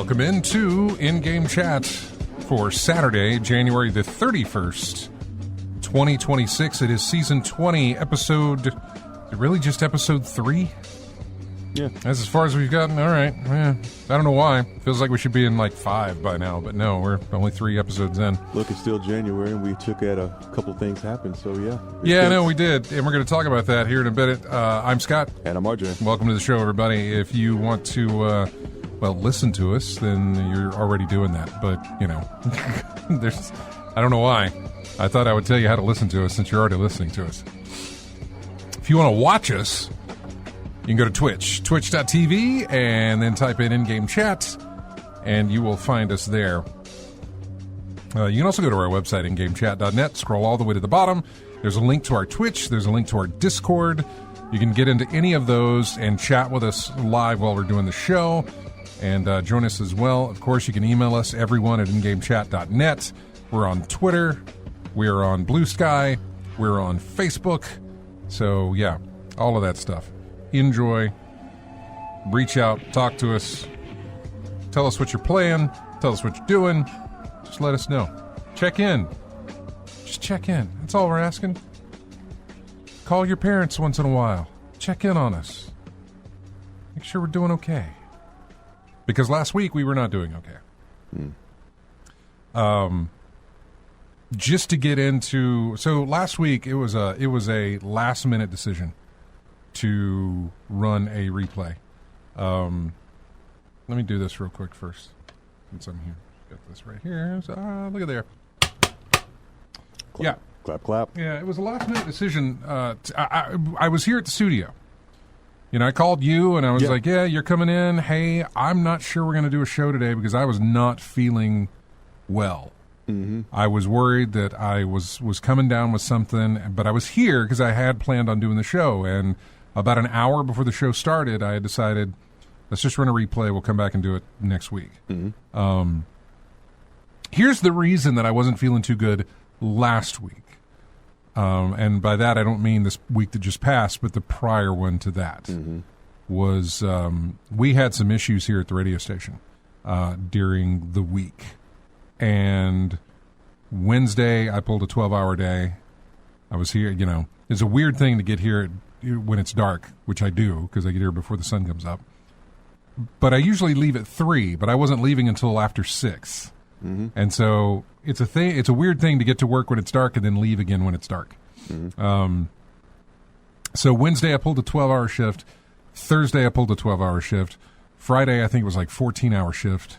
Welcome into In-Game Chat for Saturday, January the 31st, 2026. It is Season 20, really just Episode 3? Yeah. That's as far as we've gotten. All right. Yeah. I don't know why. Feels like we should be in like 5 by now, but no, we're only 3 episodes in. Look, it's still January, and we took at a couple of things happen, so yeah. Yeah, no, we did, and we're going to talk about that here in a bit. I'm Scott. And I'm RJ. Welcome to the show, everybody. If you want to, listen to us, then you're already doing that, but, you know, I don't know why. I thought I would tell you how to listen to us since you're already listening to us. If you want to watch us, you can go to Twitch, twitch.tv, and then type in Chat, and you will find us there. You can also go to our website, ingamechat.net, scroll all the way to the bottom. There's a link to our Twitch. There's a link to our Discord. You can get into any of those and chat with us live while we're doing the show, and join us as well. Of course, you can email us, everyone, at ingamechat.net. We're on Twitter. We're on Blue Sky. We're on Facebook. So, yeah, all of that stuff. Enjoy, reach out, talk to us, tell us what you're playing, tell us what you're doing, just let us know. Check in. Just check in. That's all we're asking. Call your parents once in a while. Check in on us. Make sure we're doing okay. Because last week we were not doing okay. Just to get into, so last week it was a last minute decision to run a replay. Let me do this real quick first, since I'm here. Got this right here. So, look at there. Clap, yeah. Clap, clap. Yeah, it was a last-minute decision. I was here at the studio. You know, I called you, and I was like, yeah, you're coming in. Hey, I'm not sure we're going to do a show today because I was not feeling well. Mm-hmm. I was worried that I was coming down with something, but I was here because I had planned on doing the show, and about an hour before the show started, I had decided, let's just run a replay. We'll come back and do it next week. Mm-hmm. Here's the reason that I wasn't feeling too good last week. And by that, I don't mean this week that just passed, but the prior one to that was we had some issues here at the radio station during the week. And Wednesday, I pulled a 12-hour day. I was here, you know. It's a weird thing to get here when it's dark, which I do because I get here before the sun comes up. But I usually leave at 3, but I wasn't leaving until after 6. Mm-hmm. And so it's a thing. It's a weird thing to get to work when it's dark and then leave again when it's dark. Mm-hmm. So Wednesday I pulled a 12-hour shift. Thursday I pulled a 12-hour shift. Friday I think it was like 14-hour shift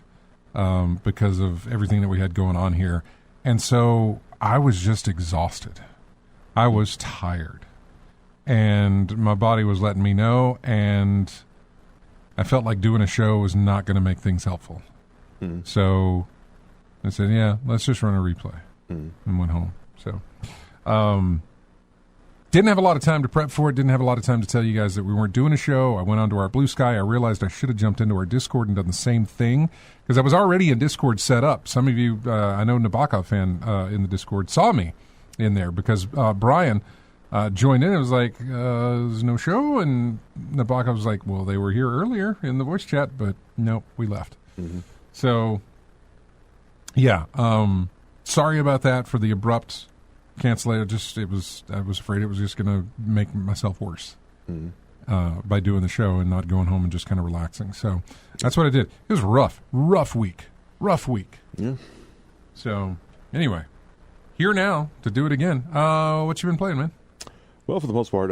because of everything that we had going on here. And so I was just exhausted. I was tired. And my body was letting me know, and I felt like doing a show was not going to make things helpful. Mm. So I said, yeah, let's just run a replay, and went home. So didn't have a lot of time to prep for it, didn't have a lot of time to tell you guys that we weren't doing a show. I went onto our Blue Sky. I realized I should have jumped into our Discord and done the same thing, because I was already in Discord set up. Some of you, I know Nabokov fan in the Discord, saw me in there, because Brian joined in. It was like, there's no show, and Nabokov was like, well, they were here earlier in the voice chat, but nope, we left. Mm-hmm. So, yeah, sorry about that for the abrupt cancellation. I was afraid it was just going to make myself worse by doing the show and not going home and just kind of relaxing. So that's what I did. It was rough week. Yeah. So anyway, here now to do it again. What you been playing, man? Well, for the most part,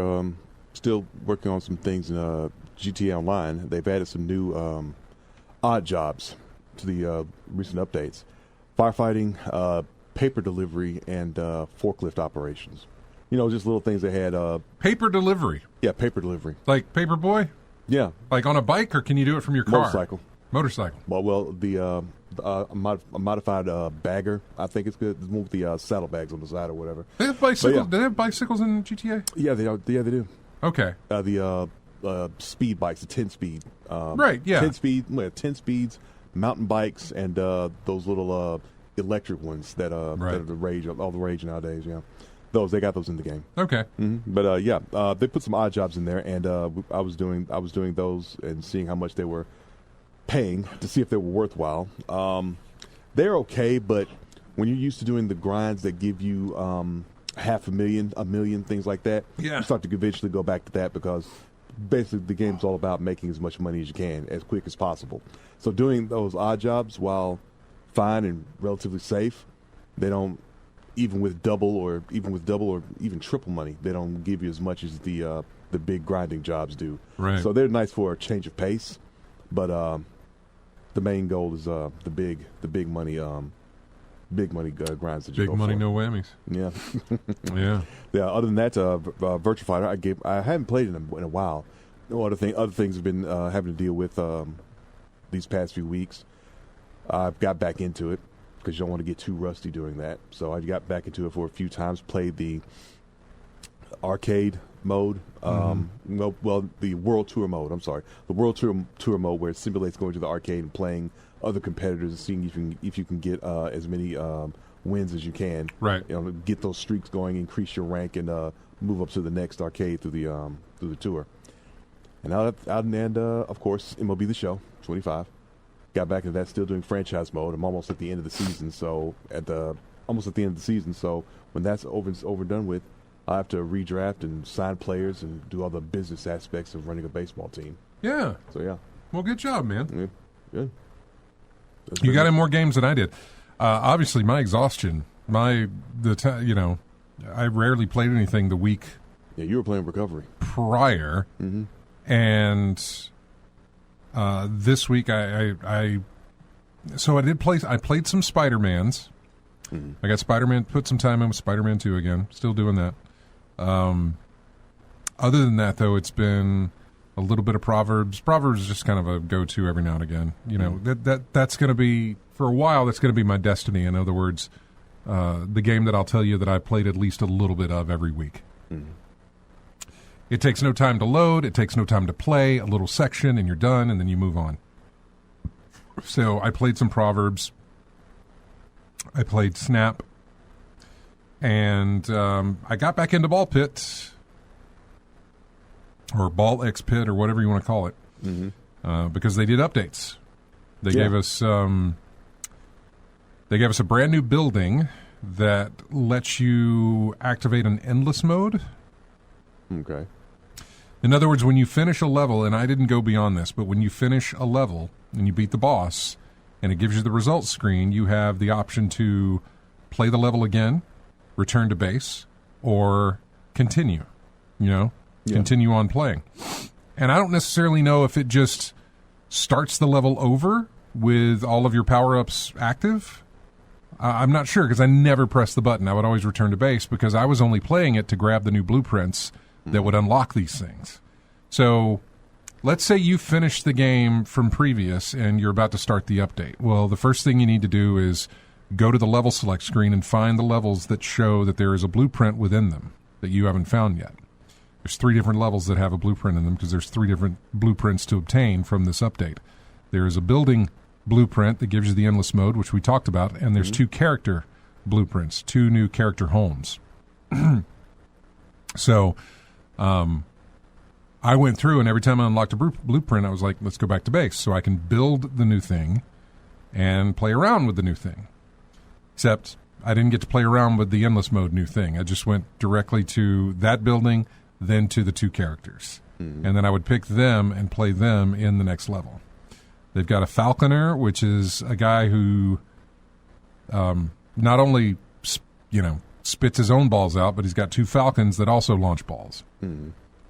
still working on some things in GTA Online. They've added some new odd jobs to the recent updates. Firefighting, paper delivery, and forklift operations. You know, just little things they had. Paper delivery? Yeah, paper delivery. Like Paper Boy? Yeah. Like on a bike, or can you do it from your car? Motorcycle. Well, the a modified bagger, I think it's good. Move the saddlebags on the side or whatever. They have bicycles. Yeah. Do they have bicycles in GTA? Yeah, they are. Yeah, they do. Okay. The speed bikes, the 10-speed. Right. Yeah. 10 speeds, mountain bikes, and those little electric ones that are the rage, all the rage nowadays. Yeah, they got those in the game. Okay. Mm-hmm. But they put some odd jobs in there, and I was doing those and seeing how much they were paying to see if they were worthwhile. They're okay, but when you're used to doing the grinds that give you $500,000, $1 million, things like that, you start to eventually go back to that because basically the game's all about making as much money as you can as quick as possible. So doing those odd jobs, while fine and relatively safe, they don't, even with double or even triple money, they don't give you as much as the big grinding jobs do. Right. So they're nice for a change of pace, but the main goal is the big money grinds that you big go money, for. no whammies. Yeah. Yeah. Other than that, Virtua Fighter, I haven't played in a while. No other things have been having to deal with these past few weeks. I've got back into it because you don't want to get too rusty doing that. So I got back into it for a few times. Played the arcade mode. The World Tour mode. I'm sorry, the World Tour mode, where it simulates going to the arcade and playing other competitors and seeing if you can get as many wins as you can. Right. Get those streaks going, increase your rank, and move up to the next arcade through the tour. And of course, MLB The Show 25. Got back into that, still doing franchise mode. I'm almost at the end of the season, so when that's over and done with, I have to redraft and sign players and do all the business aspects of running a baseball team. Yeah. So yeah. Well, good job, man. Yeah. You got in more games than I did. Obviously, my exhaustion, I rarely played anything the week. Yeah, you were playing Recovery prior, and this week I played some Spider-Mans. I got Spider-Man, put some time in with Spider-Man 2 again. Still doing that. Other than that, though, it's been a little bit of Proverbs. Proverbs is just kind of a go-to every now and again. That's going to be, for a while, that's going to be my destiny. In other words, the game that I'll tell you that I played at least a little bit of every week. It takes no time to load. It takes no time to play. A little section, and you're done, and then you move on. So I played some Proverbs. I played Snap. And I got back into Ball Pit, or Ball X Pit, or whatever you want to call it, because they did updates. They gave us a brand new building that lets you activate an endless mode. Okay. In other words, when you finish a level, and I didn't go beyond this, but when you finish a level and you beat the boss, and it gives you the results screen, you have the option to play the level again, return to base, or continue, continue on playing. And I don't necessarily know if it just starts the level over with all of your power-ups active. I'm not sure, because I never pressed the button. I would always return to base because I was only playing it to grab the new blueprints that would unlock these things. So let's say you finished the game from previous and you're about to start the update. Well, the first thing you need to do is go to the level select screen and find the levels that show that there is a blueprint within them that you haven't found yet. There's 3 different levels that have a blueprint in them because there's 3 different blueprints to obtain from this update. There is a building blueprint that gives you the endless mode, which we talked about, and there's 2 character blueprints, 2 new character homes. So I went through, and every time I unlocked a blueprint, I was like, let's go back to base so I can build the new thing and play around with the new thing. Except I didn't get to play around with the endless mode new thing. I just went directly to that building, then to the 2 characters. And then I would pick them and play them in the next level. They've got a falconer, which is a guy who not only, spits his own balls out, but he's got 2 falcons that also launch balls,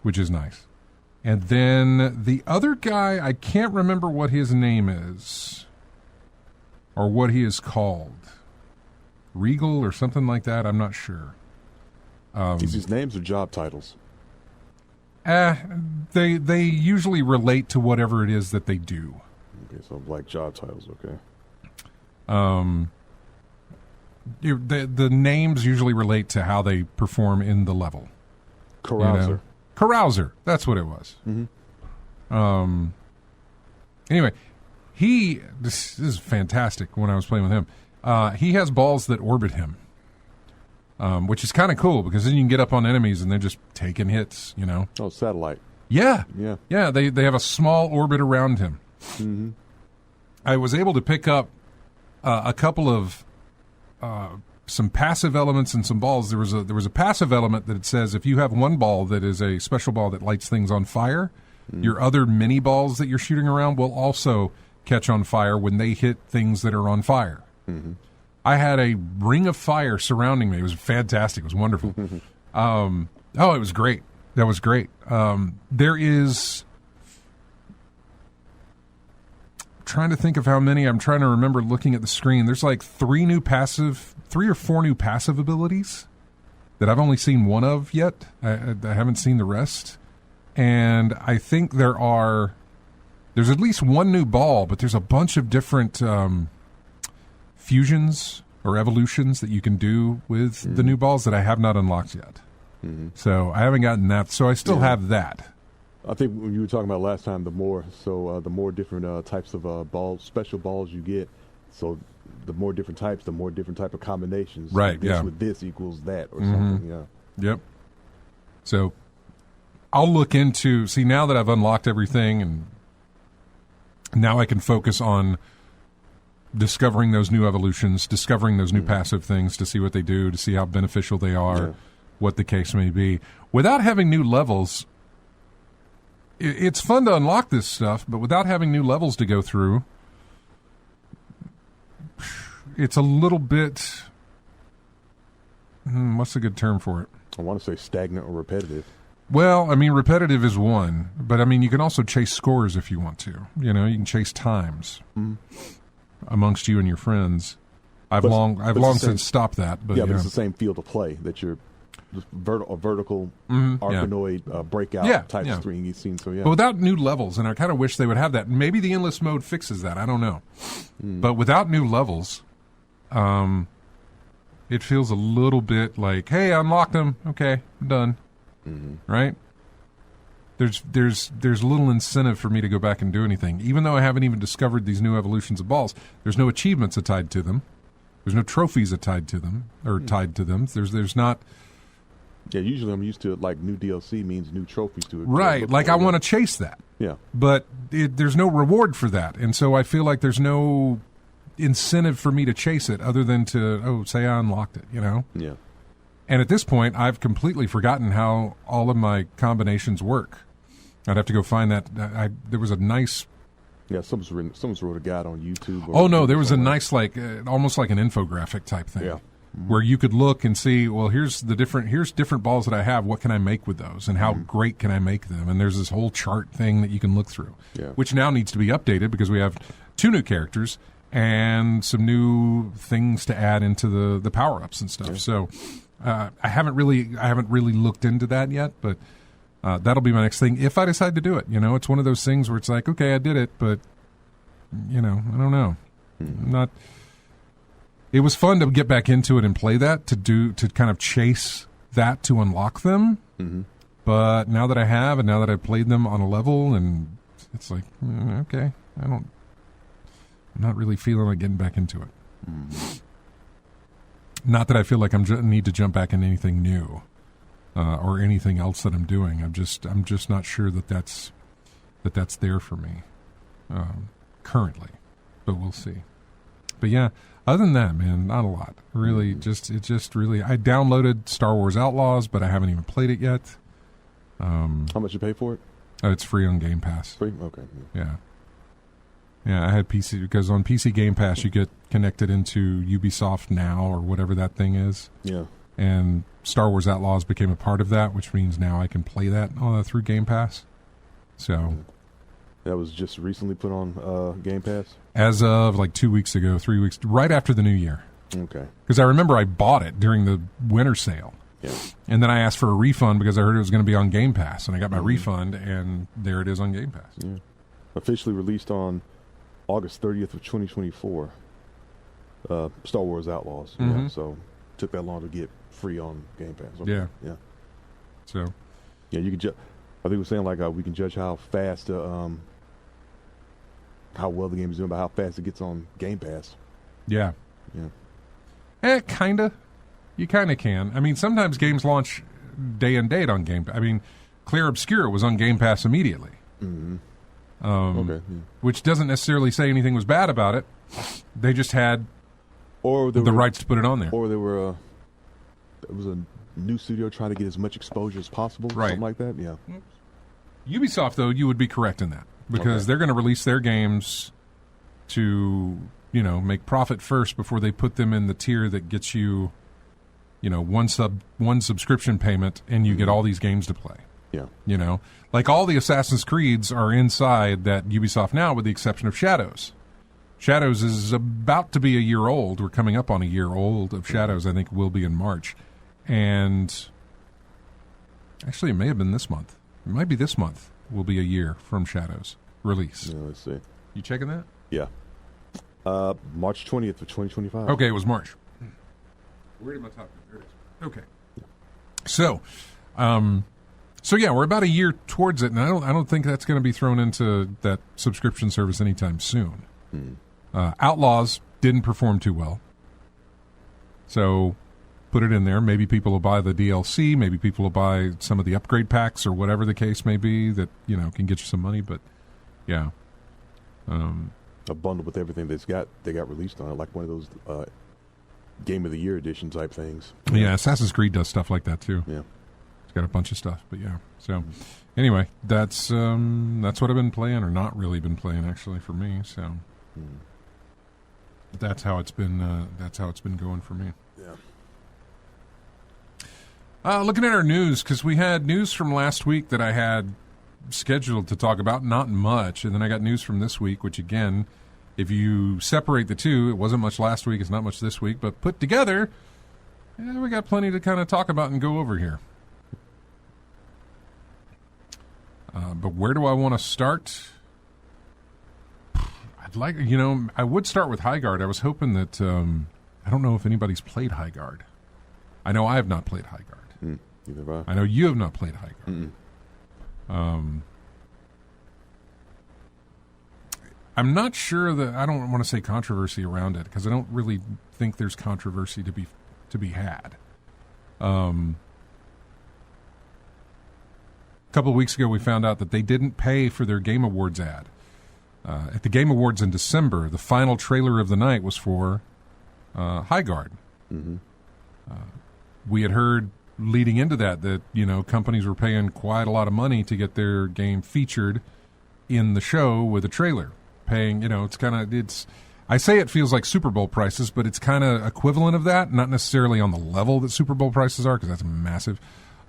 which is nice. And then the other guy, I can't remember what his name is or what he is called. Regal or something like that. I'm not sure. Is his names or job titles? They usually relate to whatever it is that they do. Okay, so like job titles, okay. The names usually relate to how they perform in the level. Carouser. Carouser, that's what it was. Anyway, this is fantastic when I was playing with him. He has balls that orbit him, which is kind of cool because then you can get up on enemies and they're just taking hits, Oh, satellite. Yeah. Yeah. Yeah, they have a small orbit around him. I was able to pick up a couple of some passive elements and some balls. There was a passive element that it says if you have one ball that is a special ball that lights things on fire, your other mini balls that you're shooting around will also catch on fire when they hit things that are on fire. Mm-hmm. I had a ring of fire surrounding me. It was fantastic. It was wonderful. It was great. That was great. There is... trying to think of how many. I'm trying to remember looking at the screen. There's like 3 or 4 new passive abilities that I've only seen one of yet. I haven't seen the rest. And I think there's at least one new ball, but there's a bunch of different fusions or evolutions that you can do with the new balls that I have not unlocked yet. Mm-hmm. So I haven't gotten that. So I still have that. I think when you were talking about last time, the more different types of balls, special balls you get, so the more different types, the more different type of combinations. Right, this yeah. with this equals that or something, yeah. Yep. So I'll look into, now that I've unlocked everything, and now I can focus on discovering those new evolutions, discovering those new passive things to see what they do, to see how beneficial they are, what the case may be. Without having new levels... it's fun to unlock this stuff, but without having new levels to go through, it's a little bit... what's a good term for it? I want to say stagnant or repetitive. Well, I mean, repetitive is one, but I mean, you can also chase scores if you want to. You know, you can chase times amongst you and your friends. I've long since stopped that. But, but it's the same field of play that you're... a vertical arcanoid breakout type screen you've seen. So but without new levels, and I kind of wish they would have that. Maybe the endless mode fixes that. I don't know. But without new levels, it feels a little bit like, hey, I unlocked them. Okay, I'm done. Right? There's little incentive for me to go back and do anything, even though I haven't even discovered these new evolutions of balls. There's no achievements tied to them. There's no trophies tied to them. There's not. Yeah, usually I'm used to it like new DLC means new trophies to it. Right, like I want to chase that. Yeah. But there's no reward for that. And so I feel like there's no incentive for me to chase it other than to, say I unlocked it, you know? Yeah. And at this point, I've completely forgotten how all of my combinations work. I'd have to go find that. There was a nice... Yeah, someone's wrote a guide on YouTube. There was a nice, almost like an infographic type thing. Yeah. Where you could look and see, well, here's different balls that I have. What can I make with those, and how great can I make them? And there's this whole chart thing that you can look through, which now needs to be updated because we have 2 new characters and some new things to add into the power ups and stuff. Yeah. So I haven't really looked into that yet, but that'll be my next thing if I decide to do it. You know, it's one of those things where it's like, okay, I did it, but I don't know, I'm not. It was fun to get back into it and play that, to kind of chase that to unlock them. Mm-hmm. But now that I have, and now that I've played them on a level, and it's like, okay, I'm not really feeling like getting back into it. Mm-hmm. Not that I feel like I need to jump back into anything new or anything else that I'm doing. I'm just not sure that's there for me currently. But we'll see. But yeah. Other than that, man, not a lot. Really, I downloaded Star Wars Outlaws, but I haven't even played it yet. How much you pay for it? It's free on Game Pass. Free? Okay. Yeah. Yeah, I had PC, because on PC Game Pass you get connected into Ubisoft Now or whatever that thing is. Yeah. And Star Wars Outlaws became a part of that, which means now I can play that through Game Pass. So... That was just recently put on Game Pass? As of 2 weeks ago, 3 weeks, right after the new year. Okay. Because I remember I bought it during the winter sale. Yeah. And then I asked for a refund because I heard it was going to be on Game Pass. And I got my refund, and there it is on Game Pass. Yeah. Officially released on August 30th of 2024. Star Wars Outlaws. Mm-hmm. Yeah, so took that long to get free on Game Pass. Okay. Yeah. Yeah. So. Yeah, you could I think we're saying we can judge how fast how well the game is doing by how fast it gets on Game Pass. Yeah. Yeah. Kinda. You kind of can. I mean, sometimes games launch day and date on Game Pass. I mean, Clear Obscure was on Game Pass immediately. Mm-hmm. which doesn't necessarily say anything was bad about it. They just had the rights to put it on there. Or it was a new studio trying to get as much exposure as possible, something like that. Yeah. Ubisoft, though, you would be correct in that because they're going to release their games to make profit first before they put them in the tier that gets you, one subscription payment and you get all these games to play. Yeah. Like all the Assassin's Creeds are inside that Ubisoft now, with the exception of Shadows. Shadows is about to be a year old. We're coming up on a year old of Shadows. I think will be in March. And actually, it may have been this month. It might be this month will be a year from Shadows release. Yeah, let's see. You checking that? Yeah. March 20th of 2025. Okay, it was March. Where did my top? There it is. Okay. So yeah, we're about a year towards it, and I don't think that's going to be thrown into that subscription service anytime soon. Outlaws didn't perform too well, so put it in there. Maybe people will buy the DLC. Maybe people will buy some of the upgrade packs or whatever the case may be that can get you some money. But yeah, a bundle with everything they got released on it, like one of those Game of the Year edition type things. Yeah, Assassin's Creed does stuff like that too. Yeah. Got a bunch of stuff, but yeah. So, anyway, that's what I've been playing, or not really been playing actually for me. So, that's how it's been. That's how it's been going for me. Yeah. Looking at our news, because we had news from last week that I had scheduled to talk about, not much, and then I got news from this week, which again, if you separate the two, it wasn't much last week, it's not much this week, but put together, we got plenty to kind of talk about and go over here. But where do I want to start? I'd like, I would start with Highguard. I was hoping that, I don't know if anybody's played Highguard. I know I have not played Highguard. Neither have I. I know you have not played Highguard. I'm not sure that, I don't want to say controversy around it, because I don't really think there's controversy to be had. A couple of weeks ago, we found out that they didn't pay for their Game Awards ad. At the Game Awards in December, the final trailer of the night was for Highguard. We had heard leading into that companies were paying quite a lot of money to get their game featured in the show with a trailer. Paying, I say it feels like Super Bowl prices, but it's kind of equivalent of that, not necessarily on the level that Super Bowl prices are, because that's massive.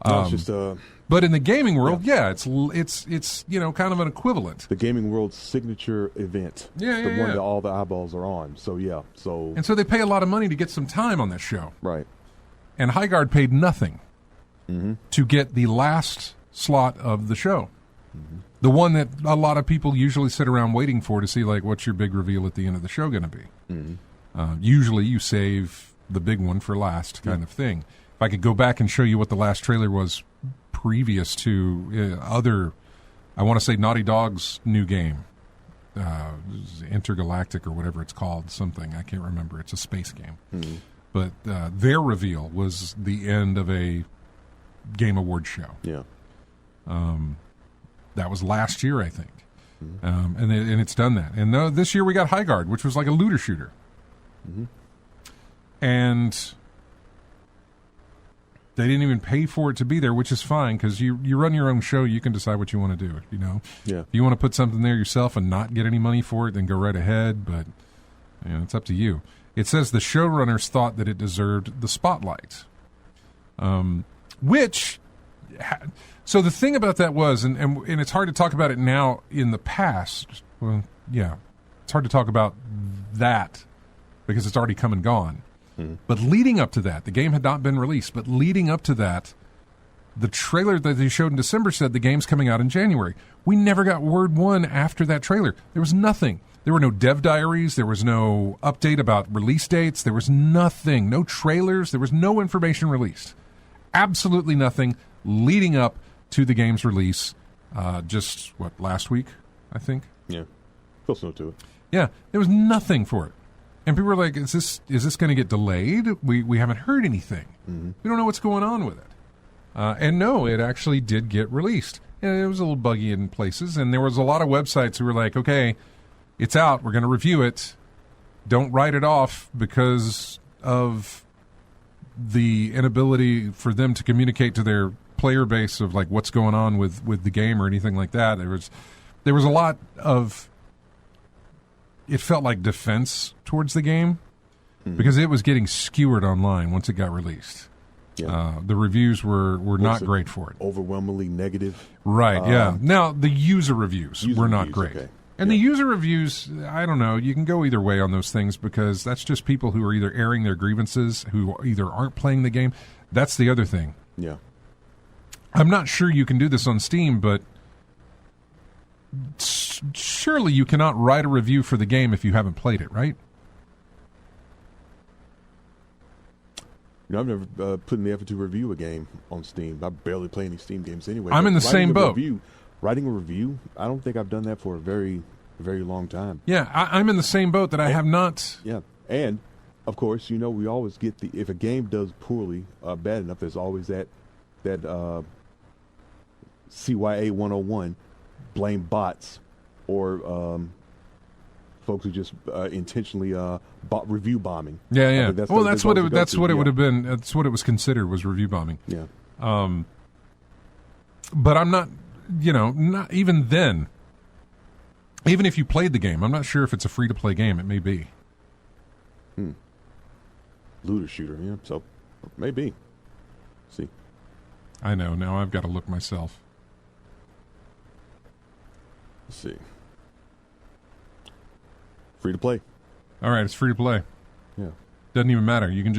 No, it's just but in the gaming world, it's kind of an equivalent. The gaming world's signature event. The one that all the eyeballs are on. So and so they pay a lot of money to get some time on that show. Right. And Highguard paid nothing to get the last slot of the show. The one that a lot of people usually sit around waiting for to see, like, what's your big reveal at the end of the show going to be. Usually you save the big one for last kind of thing. If I could go back and show you what the last trailer was previous to I want to say Naughty Dog's new game, Intergalactic or whatever it's called, something. I can't remember. It's a space game. But their reveal was the end of a Game Awards show. Yeah. That was last year, I think. And it's done that. And this year we got Highguard, which was like a looter shooter. And they didn't even pay for it to be there, which is fine, because you run your own show. You can decide what you want to do. Yeah. If you want to put something there yourself and not get any money for it, then go right ahead. But it's up to you. It says the showrunners thought that it deserved the spotlight, which. So the thing about that was, and it's hard to talk about it now in the past. Well, yeah, it's hard to talk about that because it's already come and gone. But leading up to that, the game had not been released, but leading up to that, the trailer that they showed in December said the game's coming out in January. We never got word one after that trailer. There was nothing. There were no dev diaries. There was no update about release dates. There was nothing. No trailers. There was no information released. Absolutely nothing leading up to the game's release. Just, last week, I think? Yeah. Close enough to it. Yeah. There was nothing for it. And people were like, is this going to get delayed? We haven't heard anything. We don't know what's going on with it. And no, it actually did get released. it was a little buggy in places, and there was a lot of websites who were like, okay, it's out, we're going to review it. Don't write it off because of the inability for them to communicate to their player base of like what's going on with the game or anything like that. There was a lot of, it felt like defense towards the game because it was getting skewered online once it got released. Yeah. The reviews were not great for it. Overwhelmingly negative. Right, yeah. Now, the user reviews were not great. Okay. And the user reviews, I don't know, you can go either way on those things because that's just people who are either airing their grievances, who either aren't playing the game. That's the other thing. Yeah. I'm not sure you can do this on Steam, but surely you cannot write a review for the game if you haven't played it, right? I've never put in the effort to review a game on Steam. I barely play any Steam games anyway. I'm in the same boat. Writing a review, I don't think I've done that for a very, very long time. Yeah, I'm in the same boat that I have not. Yeah, and, of course, we always get if a game does poorly, bad enough, there's always that CYA 101, blame bots, or folks who just intentionally review bombing. Yeah. That's what it would have been. That's what it was considered, was review bombing. Yeah. But I'm not. Not even then. Even if you played the game, I'm not sure if it's a free-to-play game. It may be. Looter shooter, yeah. So, maybe. See. I know. Now I've got to look myself. Let's see. Free to play. All right, it's free to play. Yeah. Doesn't even matter. You can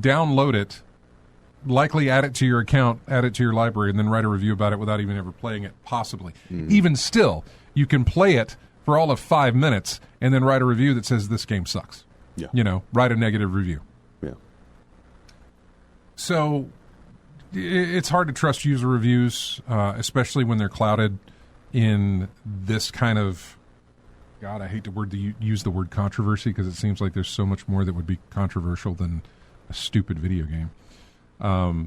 download it. Likely add it to your account, add it to your library, and then write a review about it without even ever playing it, possibly. Even still, you can play it for all of 5 minutes and then write a review that says this game sucks. Yeah. Write a negative review. Yeah. So it's hard to trust user reviews, especially when they're clouded in this kind of, God, I hate to use the word controversy because it seems like there's so much more that would be controversial than a stupid video game. But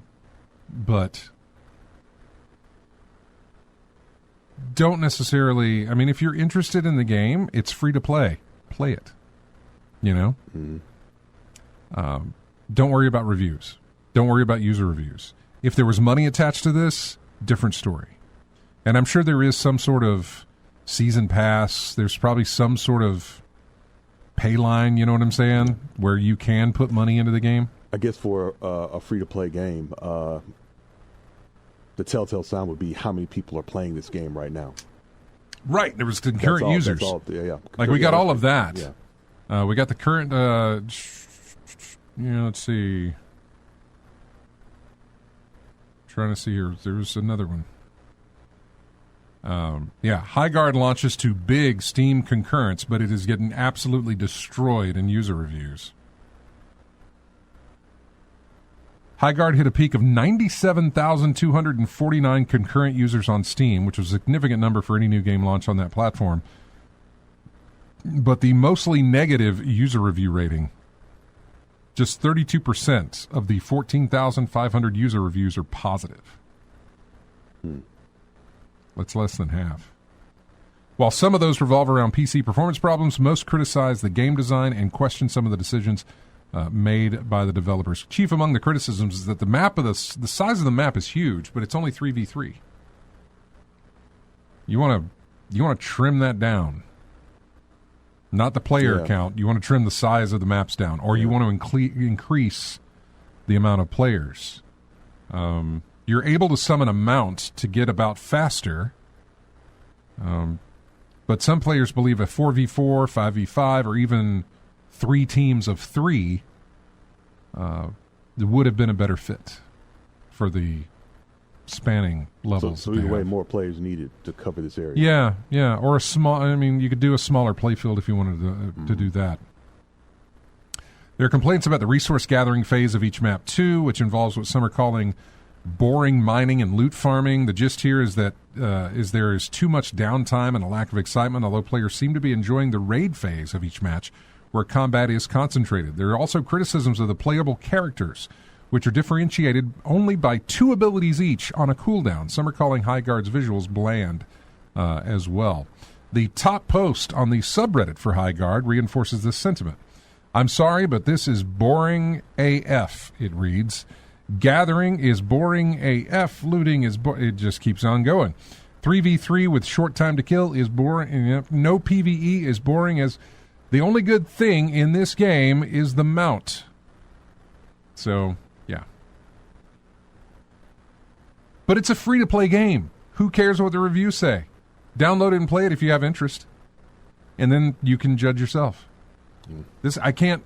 don't necessarily, if you're interested in the game, it's free to play. Play it. Don't worry about reviews. Don't worry about user reviews. If there was money attached to this, different story. And I'm sure there is some sort of season pass. There's probably some sort of pay line, you know what I'm saying, where you can put money into the game. I guess for a free-to-play game, the telltale sign would be how many people are playing this game right now. Right. There was concurrent users. That's all, yeah. Like, we got all of that. Yeah. We got the current, let's see. Trying to see here. There's another one. Highguard launches to big Steam concurrence, but it is getting absolutely destroyed in user reviews. Highguard hit a peak of 97,249 concurrent users on Steam, which was a significant number for any new game launch on that platform. But the mostly negative user review rating, just 32% of the 14,500 user reviews are positive. That's less than half. While some of those revolve around PC performance problems, most criticize the game design and question some of the decisions made by the developers. Chief among the criticisms is that the size of the map is huge, but it's only 3v3. You want to trim that down. Not the player count. You want to trim the size of the maps down, or you want to increase the amount of players. You're able to summon a mount to get about faster, but some players believe a 4v4, 5v5, or even 3 teams of 3 would have been a better fit for the spanning levels. So either way, more players needed to cover this area. Yeah. Or a small, you could do a smaller playfield if you wanted to do that. There are complaints about the resource gathering phase of each map, too, which involves what some are calling boring mining and loot farming. The gist here is that there is too much downtime and a lack of excitement, although players seem to be enjoying the raid phase of each match, where combat is concentrated. There are also criticisms of the playable characters, which are differentiated only by 2 abilities each on a cooldown. Some are calling Highguard's visuals bland as well. The top post on the subreddit for Highguard reinforces this sentiment. I'm sorry, but this is boring AF, it reads. Gathering is boring AF. Looting is it just keeps on going. 3v3 with short time to kill is boring. No PvE is boring as the only good thing in this game is the mount. So, yeah. But it's a free-to-play game. Who cares what the reviews say? Download it and play it if you have interest. And then you can judge yourself. This I can't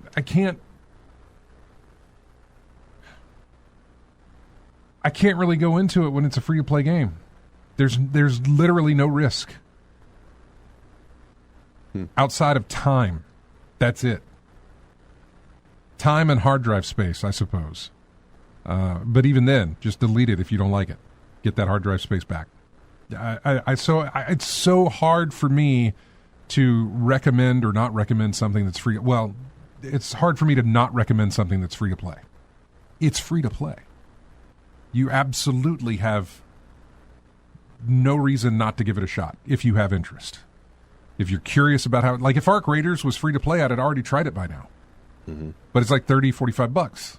really go into it when it's a free-to-play game. There's literally no risk. Outside of time. That's it. Time and hard drive space, I suppose. But even then, just delete it if you don't like it. Get that hard drive space back. It's so hard for me to recommend or not recommend something that's free. Well, it's hard for me to not recommend something that's free to play. It's free to play. You absolutely have no reason not to give it a shot if you have interest. If you're curious about how, like if Arc Raiders was free to play, I'd already tried it by now. Mm-hmm. But it's like $30, $45.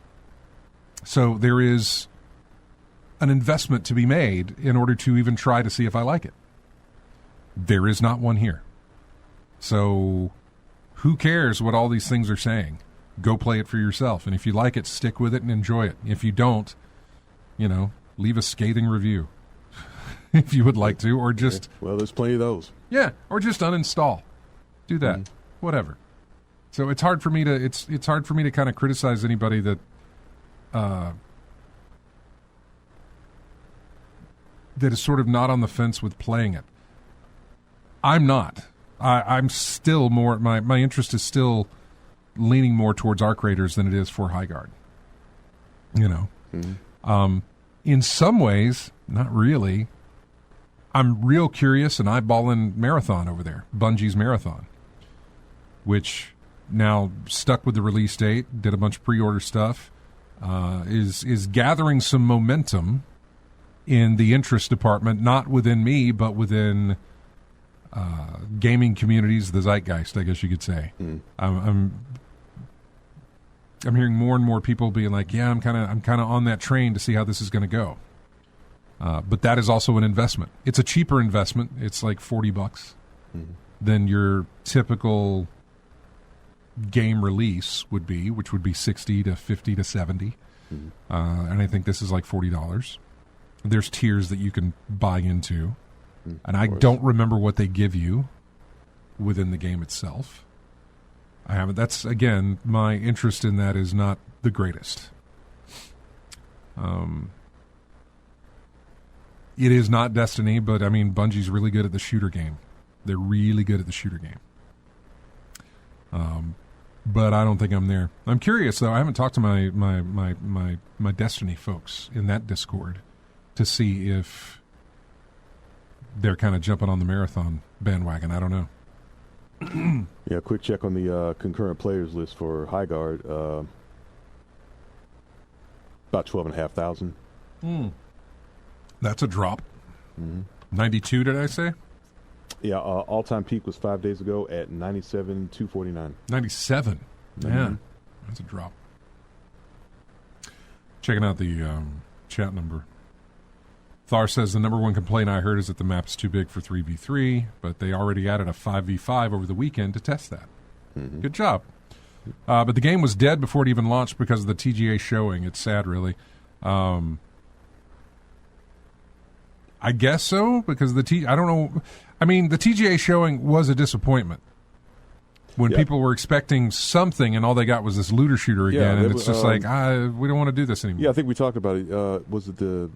So there is an investment to be made in order to even try to see if I like it. There is not one here. So who cares what all these things are saying? Go play it for yourself. And if you like it, stick with it and enjoy it. If you don't, leave a scathing review if you would like to, or just... Well, there's plenty of those. Yeah, or just uninstall. Do that. Whatever. So it's hard for me to it's hard for me to kind of criticize anybody that that is sort of not on the fence with playing it. I'm not. I'm still more... My interest is still leaning more towards Arc Raiders than it is for Highguard. In some ways, not really. I'm real curious and eyeballing Marathon over there, Bungie's Marathon, which now stuck with the release date, did a bunch of pre-order stuff, is gathering some momentum in the interest department, not within me, but within gaming communities, the zeitgeist, I guess you could say. I'm hearing more and more people being like, "Yeah, I'm kind of on that train to see how this is going to go." But that is also an investment. It's a cheaper investment. It's like $40 than your typical game release would be, which would be $60 to $50 to $70. And I think this is like $40. There's tiers that you can buy into, and I don't remember what they give you within the game itself. I haven't. That's, again, my interest in that is not the greatest. It is not Destiny, but, I mean, Bungie's really good at the shooter game. They're really good at the shooter game. But I don't think I'm there. I'm curious, though. I haven't talked to my Destiny folks in that Discord to see if they're kind of jumping on the Marathon bandwagon. I don't know. Yeah, quick check on the concurrent players list for Highguard. About 12,500. That's a drop. 92, did I say? Yeah, all-time peak was 5 days ago at 97,249. 97? Yeah, that's a drop. Checking out the chat number. Thar says the number one complaint I heard is that the map's too big for 3v3, but they already added a 5v5 over the weekend to test that. Good job. But the game was dead before it even launched because of the TGA showing. It's sad, really. I guess so, because I don't know. I mean, the TGA showing was a disappointment. When people were expecting something and all they got was this looter shooter again, and it's just like, we don't want to do this anymore. Yeah, I think we talked about it. Was it the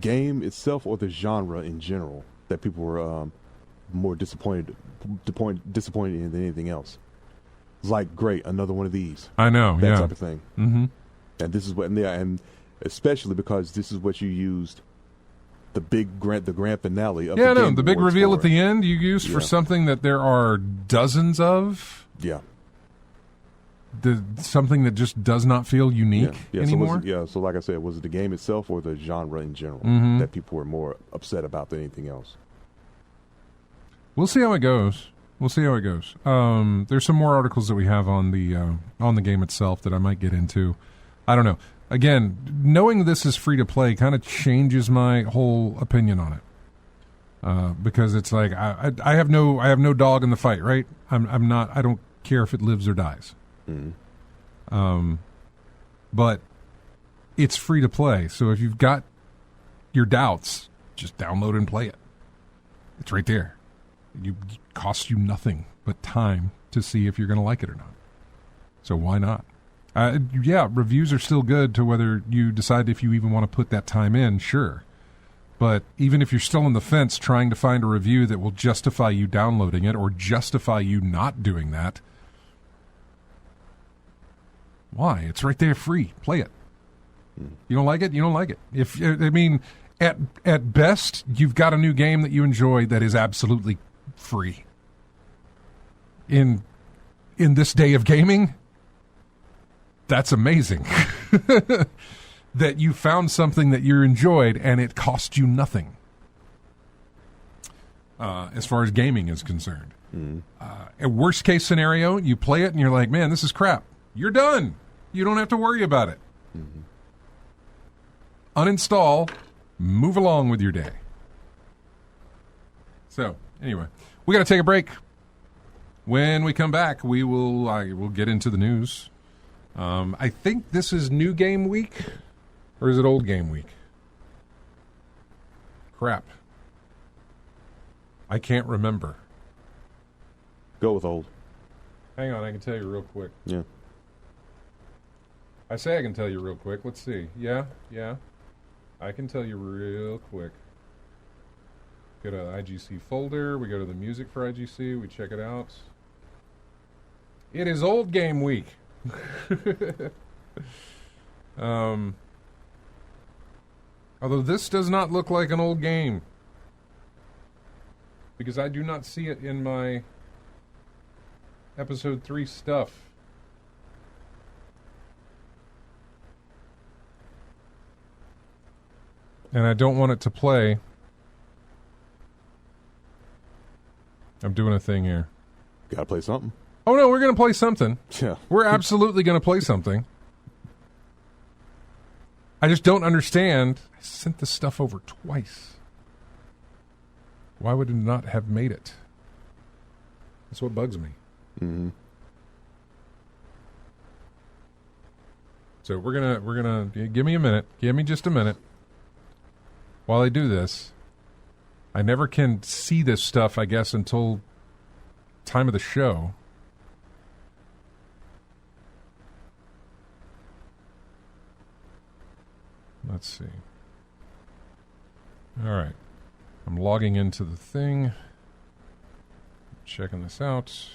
game itself or the genre in general that people were more disappointed in than anything else? It's like, great, another one of these. I know, that type of thing. And this is what, and especially because this is what you used the grand finale of the game. The big reveal at the end you used for something that there are dozens of. Yeah. something that just does not feel unique anymore. So like I said, was it the game itself or the genre in general that people were more upset about than anything else? We'll see how it goes. There's some more articles that we have on the game itself that I might get into. I don't know. Again, knowing this is free to play kind of changes my whole opinion on it. Because it's like I have no dog in the fight, right? I'm not. I don't care if it lives or dies. But it's free to play, so if you've got your doubts, just download and play it. It's right there. It costs you nothing but time to see if you're going to like it or not. So why not? Reviews are still good to whether you decide if you even want to put that time in, sure. But even if you're still on the fence trying to find a review that will justify you downloading it or justify you not doing that, why? It's right there free. Play it. You don't like it? You don't like it. At best, you've got a new game that you enjoy that is absolutely free. In this day of gaming, that's amazing. That you found something that you enjoyed and it cost you nothing. As far as gaming is concerned. A worst case scenario, you play it and you're like, man, this is crap. You're done. You don't have to worry about it. Uninstall, move along with your day. So, anyway, we got to take a break. When we come back, we'll get into the news. I think this is new game week, or is it old game week? Crap. I can't remember. Go with old. Hang on, I can tell you real quick. Yeah. I say I can tell you real quick. Let's see. Yeah. I can tell you real quick. Go to the IGC folder. We go to the music for IGC. We check it out. It is old game week. Although this does not look like an old game. Because I do not see it in my episode 3 stuff. And I don't want it to play. I'm doing a thing here. Gotta play something. Oh, no, we're going to play something. Yeah. We're absolutely going to play something. I just don't understand. I sent this stuff over twice. Why would it not have made it? That's what bugs me. So we're gonna give me a minute. Give me just a minute. While I do this, I never can see this stuff, I guess, until time of the show. Let's see. All right. I'm logging into the thing. Checking this out.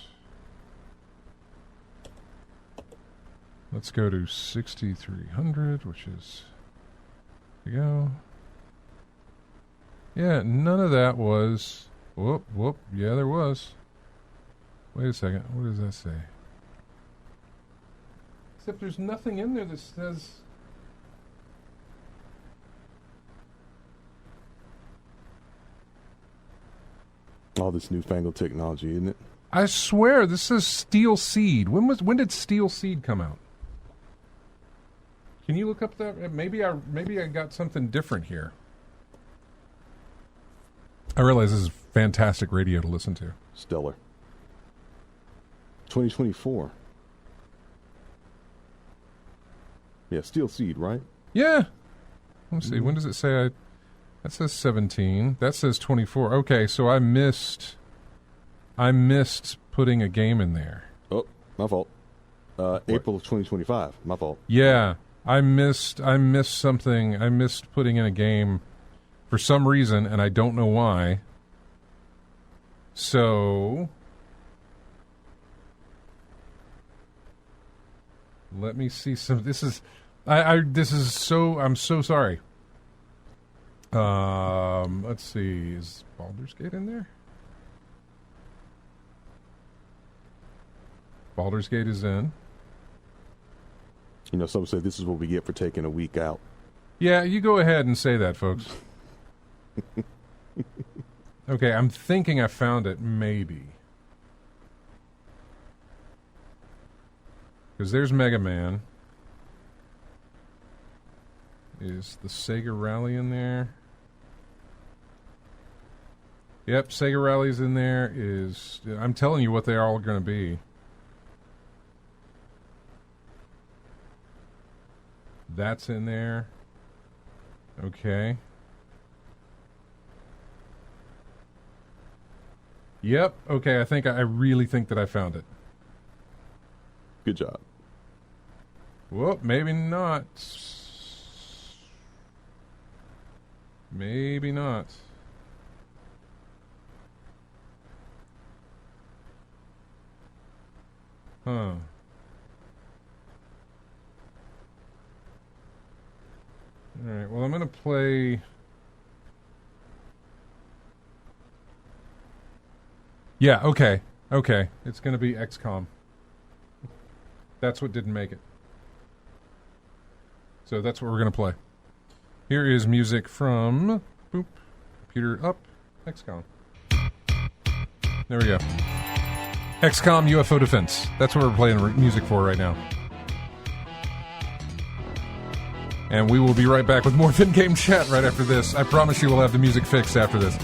Let's go to 6300, which is... There we go. Yeah, none of that was... Whoop. Yeah, there was. Wait a second. What does that say? Except there's nothing in there that says... All this newfangled technology, isn't it? I swear, this says Steel Seed. When did Steel Seed come out? Can you look up that? Maybe I got something different here. I realize this is fantastic radio to listen to. Stellar. 2024. Yeah, Steel Seed, right? Yeah. Let me see. When does it say that says 17. That says 24. Okay, so I missed putting a game in there. Oh, my fault. April of 2025. My fault. Yeah. I missed something. I missed putting in a game for some reason, and I don't know why. So let me see some. This is I'm so sorry. Let's see. Is Baldur's Gate in there? Baldur's Gate is in. Some say this is what we get for taking a week out. Yeah, you go ahead and say that, folks. Okay, I'm thinking I found it, maybe. Because there's Mega Man. Is the Sega Rally in there? Yep, Sega Rally's in there. I'm telling you what they are all going to be. That's in there. Okay. Yep. Okay, I really think that I found it. Good job. Whoop, maybe not. Maybe not. Huh. Alright, well, I'm going to play... Yeah, okay. Okay. It's going to be XCOM. That's what didn't make it. So that's what we're going to play. Here is music from... Boop. Computer up. XCOM. There we go. XCOM UFO Defense. That's what we're playing music for right now. And we will be right back with more in-game chat right after this. I promise you we'll have the music fixed after this.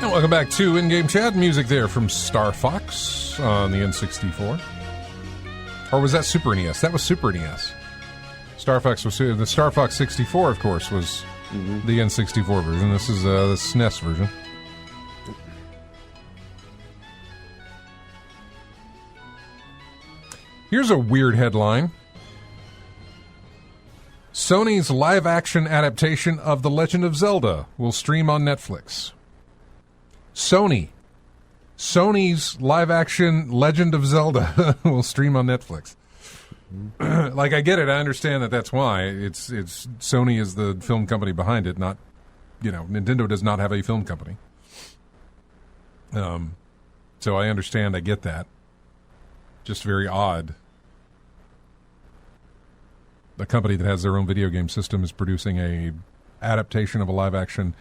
Welcome back to In-Game Chat. Music there from Star Fox on the N64. Or was that Super NES? That was Super NES. Star Fox was... The Star Fox 64, of course, was the N64 version. This is the SNES version. Here's a weird headline. Sony's live-action adaptation of The Legend of Zelda will stream on Netflix. Sony's live-action Legend of Zelda will stream on Netflix. Like, I get it. I understand that that's why. It's Sony is the film company behind it, not, Nintendo does not have a film company. So I understand. I get that. Just very odd. A company that has their own video game system is producing a adaptation of a live-action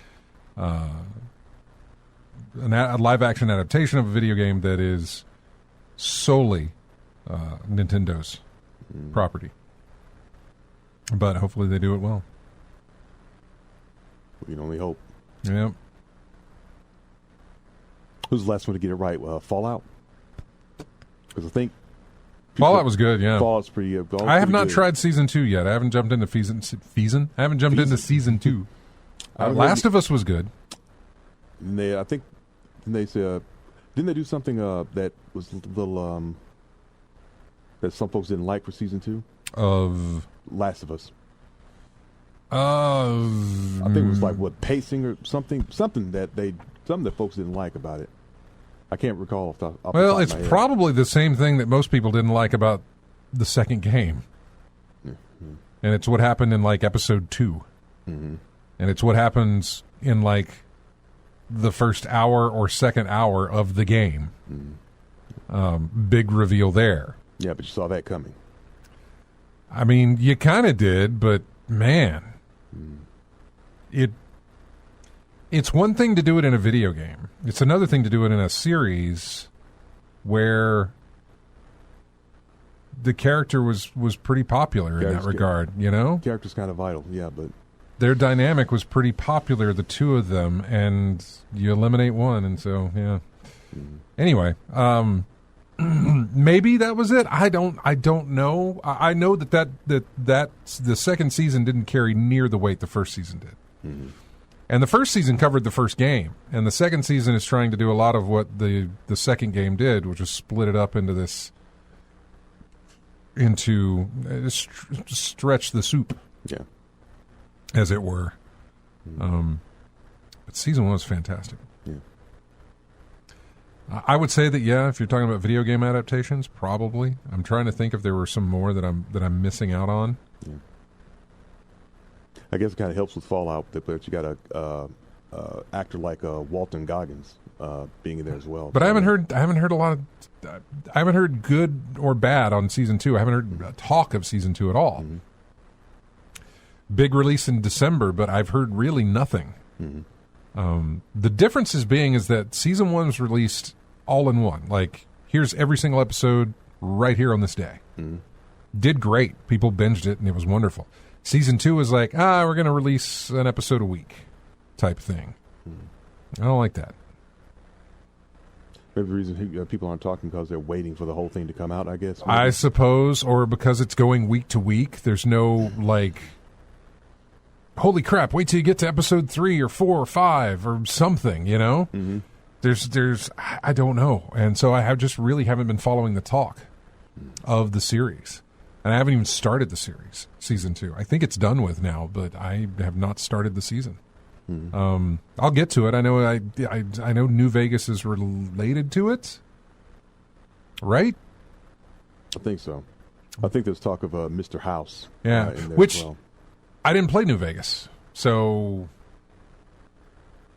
a live-action adaptation of a video game that is solely Nintendo's property. But hopefully they do it well. We can only hope. Yep. Who's the last one to get it right? Fallout? Because I think... Fallout was good, yeah. Fallout's pretty good. I have not tried Season 2 yet. I haven't jumped into Season? I haven't jumped into Season 2. Last of Us was good. And didn't they do something that was a little that some folks didn't like for Season 2 of Last of Us? I think it was like pacing or something that folks didn't like about it. I can't recall off the top it's of my head. Probably the same thing that most people didn't like about the second game. Mm-hmm. And it's what happened in like episode 2. Mm-hmm. And it's what happens in like the first hour or second hour of the game. Mm-hmm. Big reveal there. Yeah, but you saw that coming. I mean, you kind of did, but man, it's one thing to do it in a video game. It's another thing to do it in a series where the character was pretty popular in that regard, you know? Character's kind of vital, yeah, but their dynamic was pretty popular, the two of them, and you eliminate one, and so, yeah. Anyway, maybe that was it. I don't know. I know that the second season didn't carry near the weight the first season did. Mm-hmm. And the first season covered the first game, and the second season is trying to do a lot of what the second game did, which was split it up into stretch the soup, yeah, as it were. But season 1 was fantastic. Yeah. I would say that, yeah, if you're talking about video game adaptations, probably. I'm trying to think if there were some more that I'm missing out on. Yeah. I guess it kind of helps with Fallout, but you got a actor like Walton Goggins being in there as well. But I haven't heard a lot of. I haven't heard good or bad on season 2. I haven't heard talk of season 2 at all. Mm-hmm. Big release in December, but I've heard really nothing. Mm-hmm. The difference is that season 1 was released all in one. Like, here's every single episode right here on this day. Mm-hmm. Did great. People binged it, and it was wonderful. Season 2 was like, we're going to release an episode a week type thing. Mm-hmm. I don't like that. Maybe the reason people aren't talking because they're waiting for the whole thing to come out, I guess. Maybe. I suppose, or because it's going week to week. There's no, like, holy crap, wait till you get to episode 3 or 4 or 5 or something, you know? Mm-hmm. There's I don't know. And so I haven't been following the talk of the series. And I haven't even started the series, season 2. I think it's done with now, but I have not started the season. Mm-hmm. I'll get to it. I know I know New Vegas is related to it, right? I think so. I think there's talk of Mr. House. Yeah, in there which as well. I didn't play New Vegas, so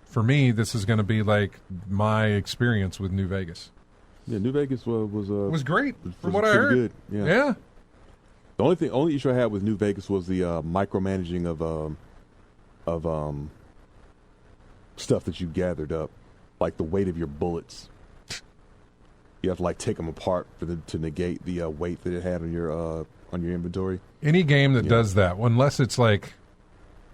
for me, this is going to be like my experience with New Vegas. Yeah, New Vegas was great from what I pretty heard. Good. Yeah. The only issue I had with New Vegas was the micromanaging of stuff that you gathered up, like the weight of your bullets. You have to like take them apart to negate the weight that it had on your inventory. Any game that does that, unless it's like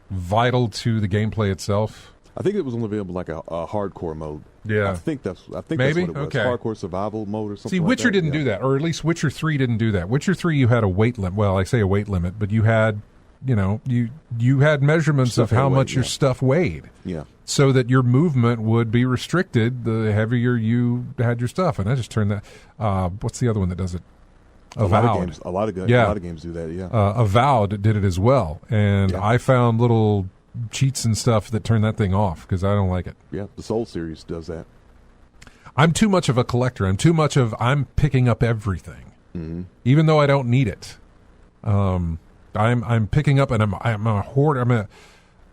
vital to the gameplay itself. I think it was only available like a hardcore mode. Yeah, I think that's what maybe it was. Okay. Hardcore survival mode or something. See, Witcher didn't do that, or at least Witcher 3 didn't do that. Witcher 3, you had a weight limit. Well, I say a weight limit, but you had, you had measurements of how much your stuff weighed. Yeah. So that your movement would be restricted the heavier you had your stuff. And I just turned that. What's the other one that does it? Avowed. A lot of games do that. Yeah. Avowed did it as well, and Yeah. I found little cheats and stuff that turn that thing off because I don't like it. Yeah, the Soul series does that. I'm too much of a collector. I'm picking up everything, even though I don't need it. I'm picking up, and I'm a hoarder.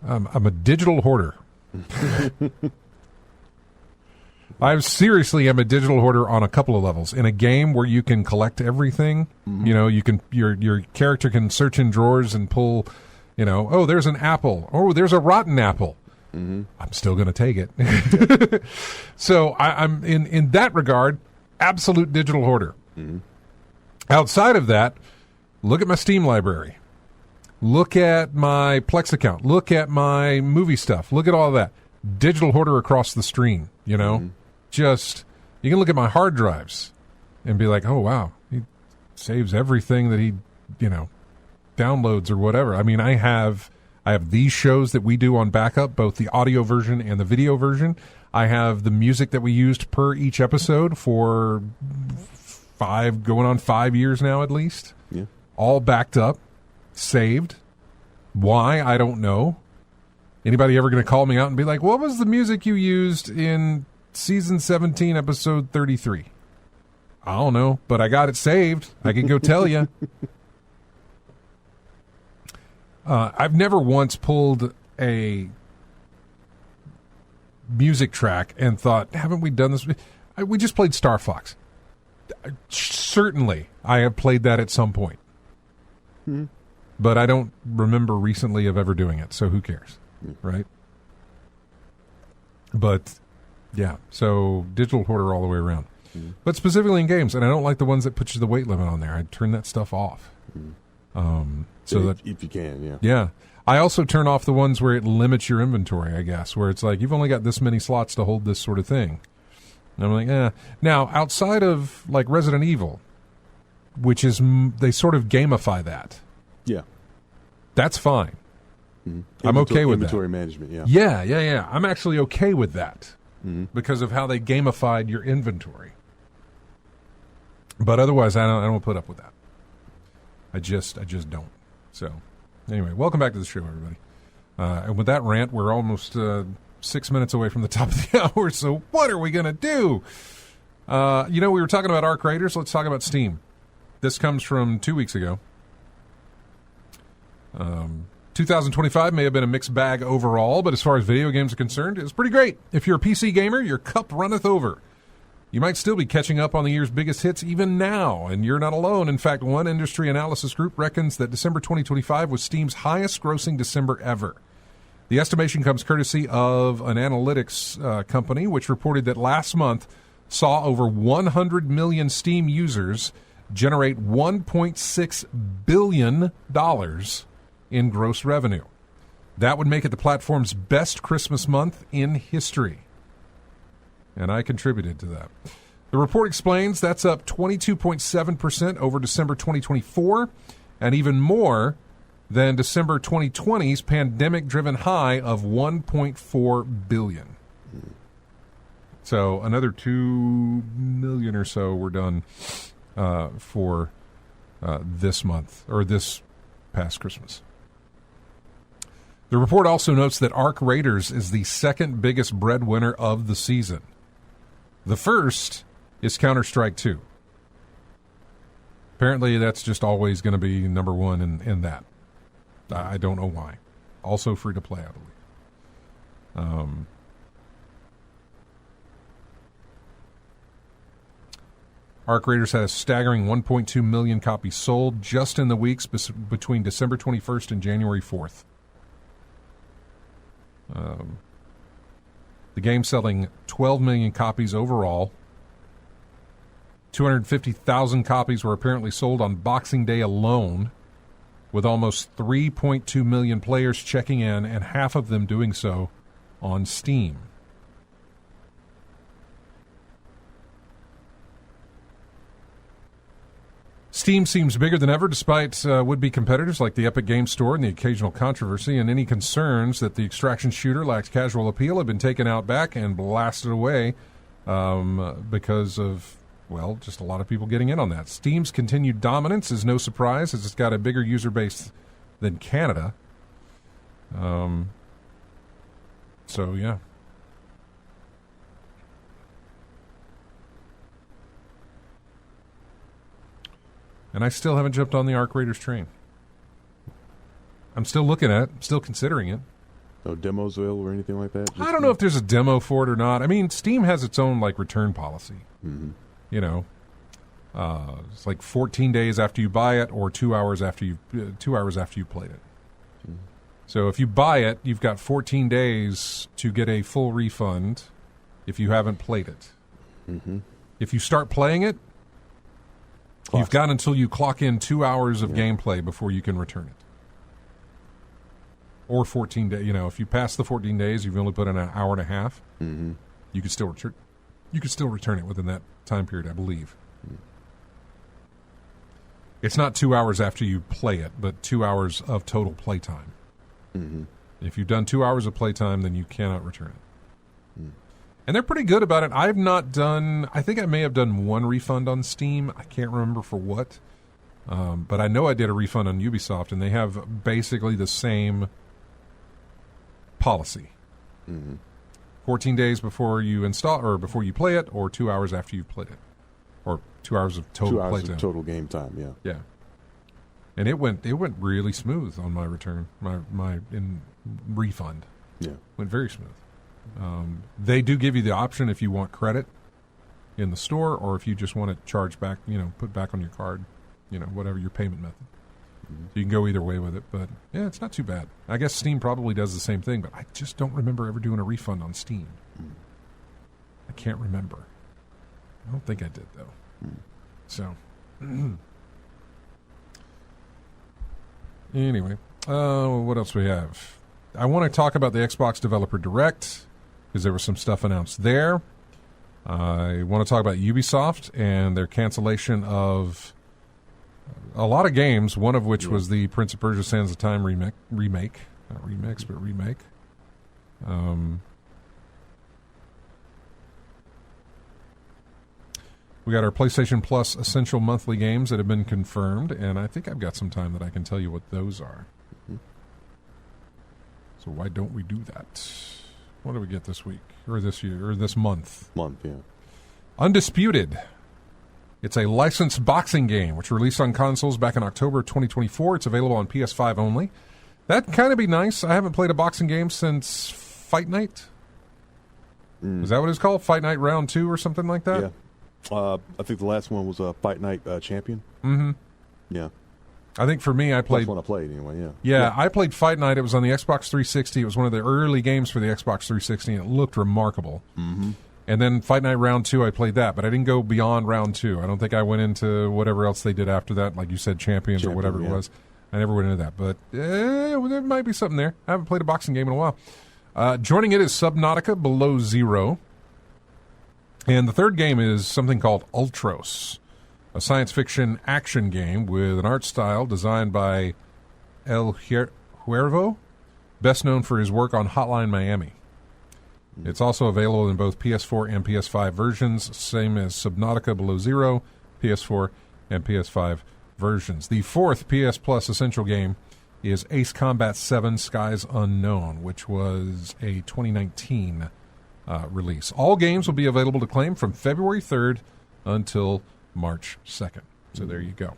I'm a digital hoarder. I seriously am a digital hoarder on a couple of levels. In a game where you can collect everything, you can your character can search in drawers and pull, oh, there's an apple. Oh, there's a rotten apple. I'm still going to take it. So I'm in that regard, absolute digital hoarder. Outside of that, look at my Steam library. Look at my Plex account. Look at my movie stuff. Look at all of that. Digital hoarder across the stream, Just, you can look at my hard drives and be like, oh, wow, he saves everything that he, downloads or whatever. I mean, I have these shows that we do on backup, both the audio version and the video version. I have the music that we used per each episode for 5 years now at least. Yeah. All backed up, saved. Why? I don't know. Anybody ever going to call me out and be like, what was the music you used in season 17, episode 33? I don't know, but I got it saved. I can go tell you. I've never once pulled a music track and thought, haven't we done this? We just played Star Fox. Certainly, I have played that at some point. Hmm. But I don't remember recently of ever doing it, so who cares, right? But, yeah, so digital hoarder all the way around. Mm. But specifically in games, and I don't like the ones that put you the weight limit on there. I turn that stuff off. So if you can, yeah. Yeah. I also turn off the ones where it limits your inventory, I guess, where it's like, you've only got this many slots to hold this sort of thing. And I'm like, eh. Now, outside of, like, Resident Evil, which is, they sort of gamify that. Yeah. That's fine. Mm-hmm. I'm okay with inventory that. management, yeah. Yeah. I'm actually okay with that because of how they gamified your inventory. But otherwise, I don't put up with that. I just don't. So, anyway, welcome back to the show, everybody. And with that rant, we're almost 6 minutes away from the top of the hour. So, what are we going to do? We were talking about Arc Raiders. Let's talk about Steam. This comes from 2 weeks ago. 2025 may have been a mixed bag overall, but as far as video games are concerned, it's pretty great. If you're a PC gamer, your cup runneth over. You might still be catching up on the year's biggest hits even now, and you're not alone. In fact, one industry analysis group reckons that December 2025 was Steam's highest-grossing December ever. The estimation comes courtesy of an analytics company, which reported that last month saw over 100 million Steam users generate $1.6 billion in gross revenue. That would make it the platform's best Christmas month in history. And I contributed to that. The report explains that's up 22.7% over December 2024, and even more than December 2020's pandemic-driven high of $1.4 billion. So another 2 million or so were done for this month, or this past Christmas. The report also notes that Arc Raiders is the second biggest breadwinner of the season. The first is Counter-Strike 2. Apparently, that's just always going to be number one in that. I don't know why. Also free to play, I believe. Arc Raiders had a staggering 1.2 million copies sold just in the weeks between December 21st and January 4th. The game selling 12 million copies overall. 250,000 copies were apparently sold on Boxing Day alone, with almost 3.2 million players checking in, and half of them doing so on Steam. Steam seems bigger than ever, despite would-be competitors like the Epic Games Store and the occasional controversy, and any concerns that the extraction shooter lacks casual appeal have been taken out back and blasted away because of, well, just a lot of people getting in on that. Steam's continued dominance is no surprise, as it's got a bigger user base than Canada. So, yeah. And I still haven't jumped on the Arc Raiders train. I'm still looking at it, still considering it. No demos or anything like that? I don't know if there's a demo for it or not. I mean, Steam has its own, like, return policy. Mm-hmm. You know, it's like 14 days after you buy it, or 2 hours after you played it. Mm-hmm. So if you buy it, you've got 14 days to get a full refund if you haven't played it. Mm-hmm. If you start playing it, you've got until you clock in 2 hours of gameplay before you can return it. Or 14 days. You know, if you pass the 14 days, you've only put in an hour and a half. Mm-hmm. You could still return. You could still return it within that time period, I believe. Mm. It's not 2 hours after you play it, but 2 hours of total playtime. Mm-hmm. If you've done 2 hours of playtime, then you cannot return it. Mm. And they're pretty good about it. I've not done... I think I may have done one refund on Steam. I can't remember for what. But I know I did a refund on Ubisoft, and they have basically the same policy. Mm-hmm. 14 days before you install, or before you play it, or 2 hours after you've played it. Or 2 hours of total 2 hours playtime. of total game time, yeah. Yeah. And it went really smooth on my return, my refund. Yeah. Went very smooth. They do give you the option if you want credit in the store, or if you just want it charged back, put back on your card, whatever your payment method. So you can go either way with it, but yeah, it's not too bad. I guess Steam probably does the same thing, but I just don't remember ever doing a refund on Steam. I can't remember. I don't think I did, though. So, anyway, what else we have? I want to talk about the Xbox Developer Direct, because there was some stuff announced there. I want to talk about Ubisoft and their cancellation of a lot of games, one of which was the Prince of Persia Sands of Time remake. Not remix, but remake. We got our PlayStation Plus Essential Monthly games that have been confirmed, and I think I've got some time that I can tell you what those are. So why don't we do that? What do we get this week, or this year, or this month? Undisputed. It's a licensed boxing game, which released on consoles back in October 2024. It's available on PS5 only. That'd kind of be nice. I haven't played a boxing game since Fight Night. Is that what it's called? Fight Night Round 2 or something like that? Yeah. I think the last one was Fight Night Champion. Mm-hmm. Yeah. I think for me, I played... Last one I played, anyway, Yeah, I played Fight Night. It was on the Xbox 360. It was one of the early games for the Xbox 360, and it looked remarkable. Mm-hmm. And then Fight Night Round 2, I played that, but I didn't go beyond Round 2. I don't think I went into whatever else they did after that, like you said, Champions or whatever it was. I never went into that, but there might be something there. I haven't played a boxing game in a while. Joining it is Subnautica Below Zero. And the third game is something called Ultros, a science fiction action game with an art style designed by El Huervo, best known for his work on Hotline Miami. It's also available in both PS4 and PS5 versions, same as Subnautica Below Zero, PS4 and PS5 versions. The fourth PS Plus Essential game is Ace Combat 7 Skies Unknown, which was a 2019 release. All games will be available to claim from February 3rd until March 2nd. So there you go.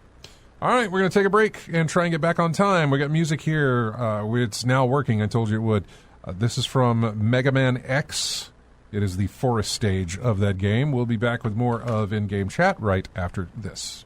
All right, we're going to take a break and try and get back on time. We got music here. It's now working. I told you it would. This is from Mega Man X. It is the forest stage of that game. We'll be back with more of In-Game Chat right after this.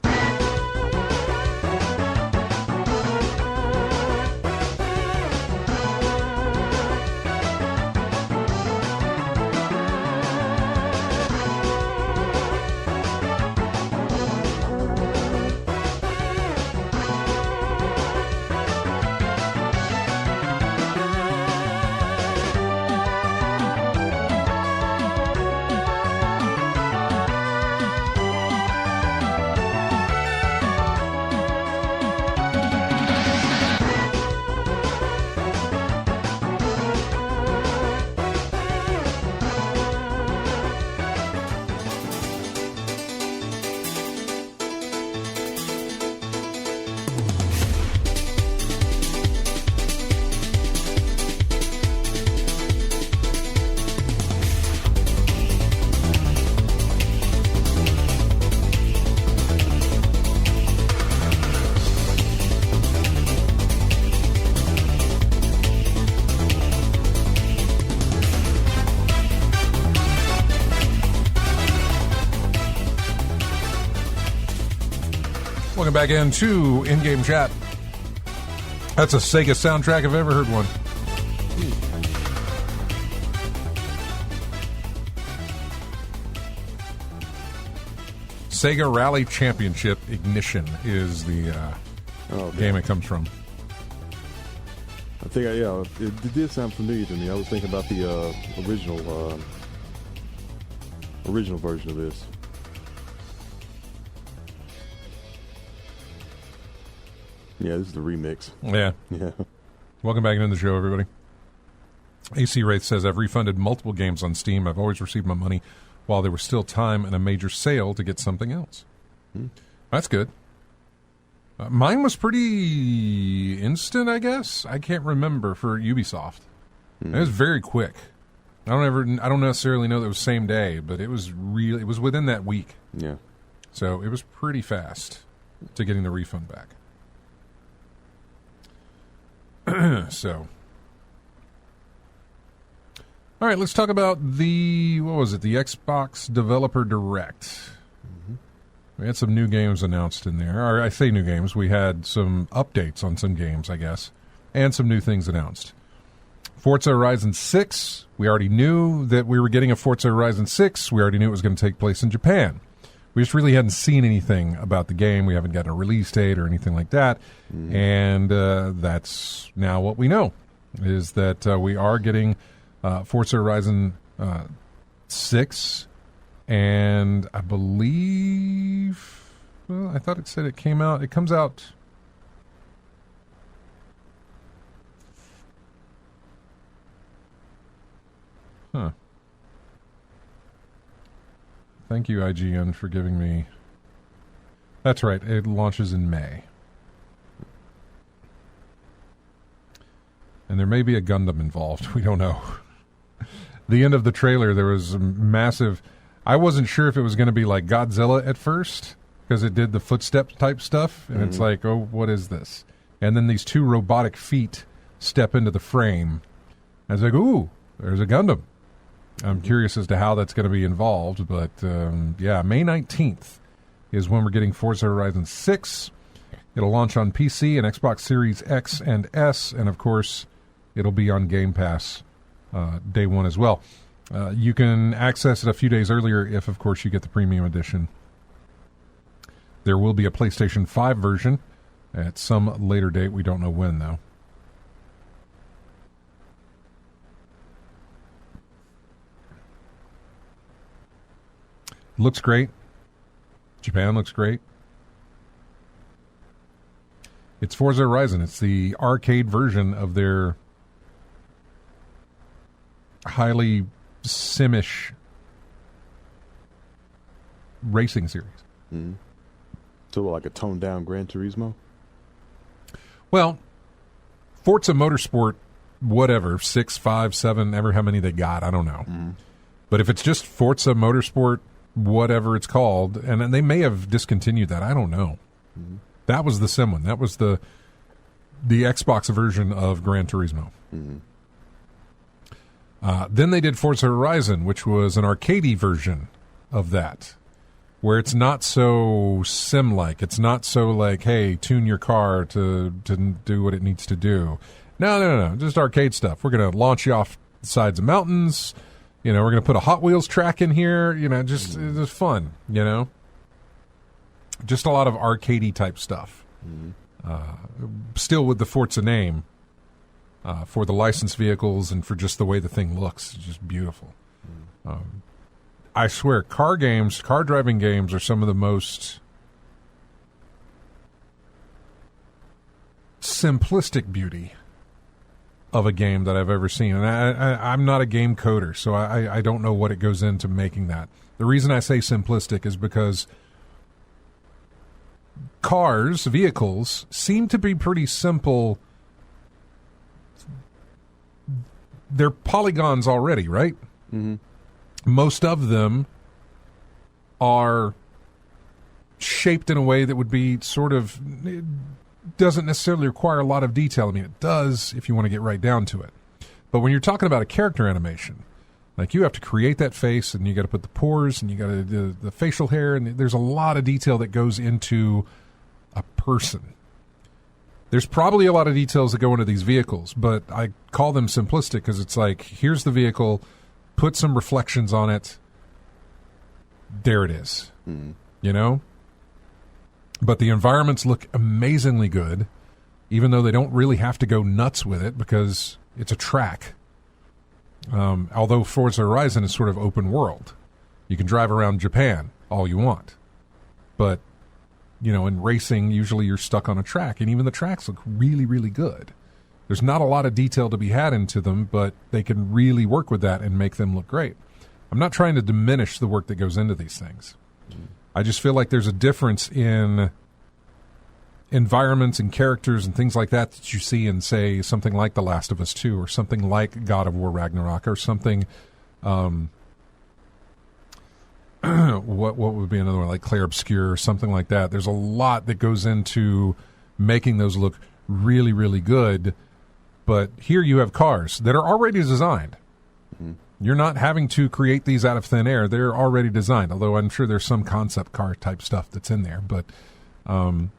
Welcome back into In-Game Chat. That's a Sega soundtrack if I've ever heard one. Sega Rally Championship Ignition is the game it comes from. I think, it did sound familiar to me. I was thinking about the original version of this. Yeah, this is the remix. Yeah. Welcome back into the show, everybody. AC Wraith says, I've refunded multiple games on Steam. I've always received my money while there was still time and a major sale to get something else. That's good. Mine was pretty instant, I guess. I can't remember for Ubisoft. It was very quick. I don't necessarily know that it was same day, but it was within that week. Yeah. So it was pretty fast to getting the refund back. So, All right, let's talk about the Xbox Developer Direct. Mm-hmm. We had some new games announced in there. Or I say new games. We had some updates on some games, I guess, and some new things announced. Forza Horizon 6, we already knew that we were getting a Forza Horizon 6. We already knew it was going to take place in Japan. We just really hadn't seen anything about the game. We haven't gotten a release date or anything like that. Mm-hmm. And that's now what we know, is that we are getting Forza Horizon 6, and I believe, well, I thought it said it comes out, huh. Thank you, IGN, for giving me, that's right, it launches in May. And there may be a Gundam involved, we don't know. The end of the trailer, there was a massive... I wasn't sure if it was going to be like Godzilla at first, because it did the footstep type stuff, and it's like, oh, what is this? And then these two robotic feet step into the frame. I was like, ooh, there's a Gundam. I'm curious as to how that's going to be involved, but yeah, May 19th is when we're getting Forza Horizon 6. It'll launch on PC and Xbox Series X and S, and of course, it'll be on Game Pass day one as well. You can access it a few days earlier if, of course, you get the premium edition. There will be a PlayStation 5 version at some later date. We don't know when, though. Looks great. Japan looks great. It's Forza Horizon. It's the arcade version of their highly simish racing series. Mm-hmm. So like a toned down Gran Turismo? Well, Forza Motorsport, whatever, 6, 5, 7, ever how many they got, I don't know. Mm-hmm. But if it's just Forza Motorsport, whatever it's called, and they may have discontinued that, I don't know. Mm-hmm. That was the sim one. That was the Xbox version of Gran Turismo. Mm-hmm. Then they did Forza Horizon, which was an arcadey version of that, where it's not so sim-like. It's not so like, hey, tune your car to do what it needs to do. No. Just arcade stuff. We're going to launch you off the sides of mountains. You know, we're going to put a Hot Wheels track in here. You know, just fun, you know. Just a lot of arcadey type stuff. Mm-hmm. Still with the Forza name. For the licensed vehicles and for just the way the thing looks. It's just beautiful. I swear, car driving games are some of the most simplistic beauty of a game that I've ever seen. And I'm not a game coder, so I don't know what it goes into making that. The reason I say simplistic is because vehicles, seem to be pretty simple. They're polygons already, right? Mm-hmm. Most of them are shaped in a way that would be sort of, it doesn't necessarily require a lot of detail. I mean, it does if you want to get right down to it. But when you're talking about a character animation, like you have to create that face and you got to put the pores and you got to do the facial hair, and there's a lot of detail that goes into a person. There's probably a lot of details that go into these vehicles, but I call them simplistic because it's like, here's the vehicle, put some reflections on it, there it is. Mm-hmm. You know? But the environments look amazingly good, even though they don't really have to go nuts with it because it's a track. Although Forza Horizon is sort of open world. You can drive around Japan all you want. But you know, in racing, usually you're stuck on a track, and even the tracks look really, really good. There's not a lot of detail to be had into them, but they can really work with that and make them look great. I'm not trying to diminish the work that goes into these things. I just feel like there's a difference in environments and characters and things like that you see in, say, something like The Last of Us 2 or something like God of War Ragnarok or something... what would be another one, like Clair Obscur or something like that. There's a lot that goes into making those look really, really good. But here you have cars that are already designed. Mm-hmm. You're not having to create these out of thin air. They're already designed, although I'm sure there's some concept car type stuff that's in there. But, and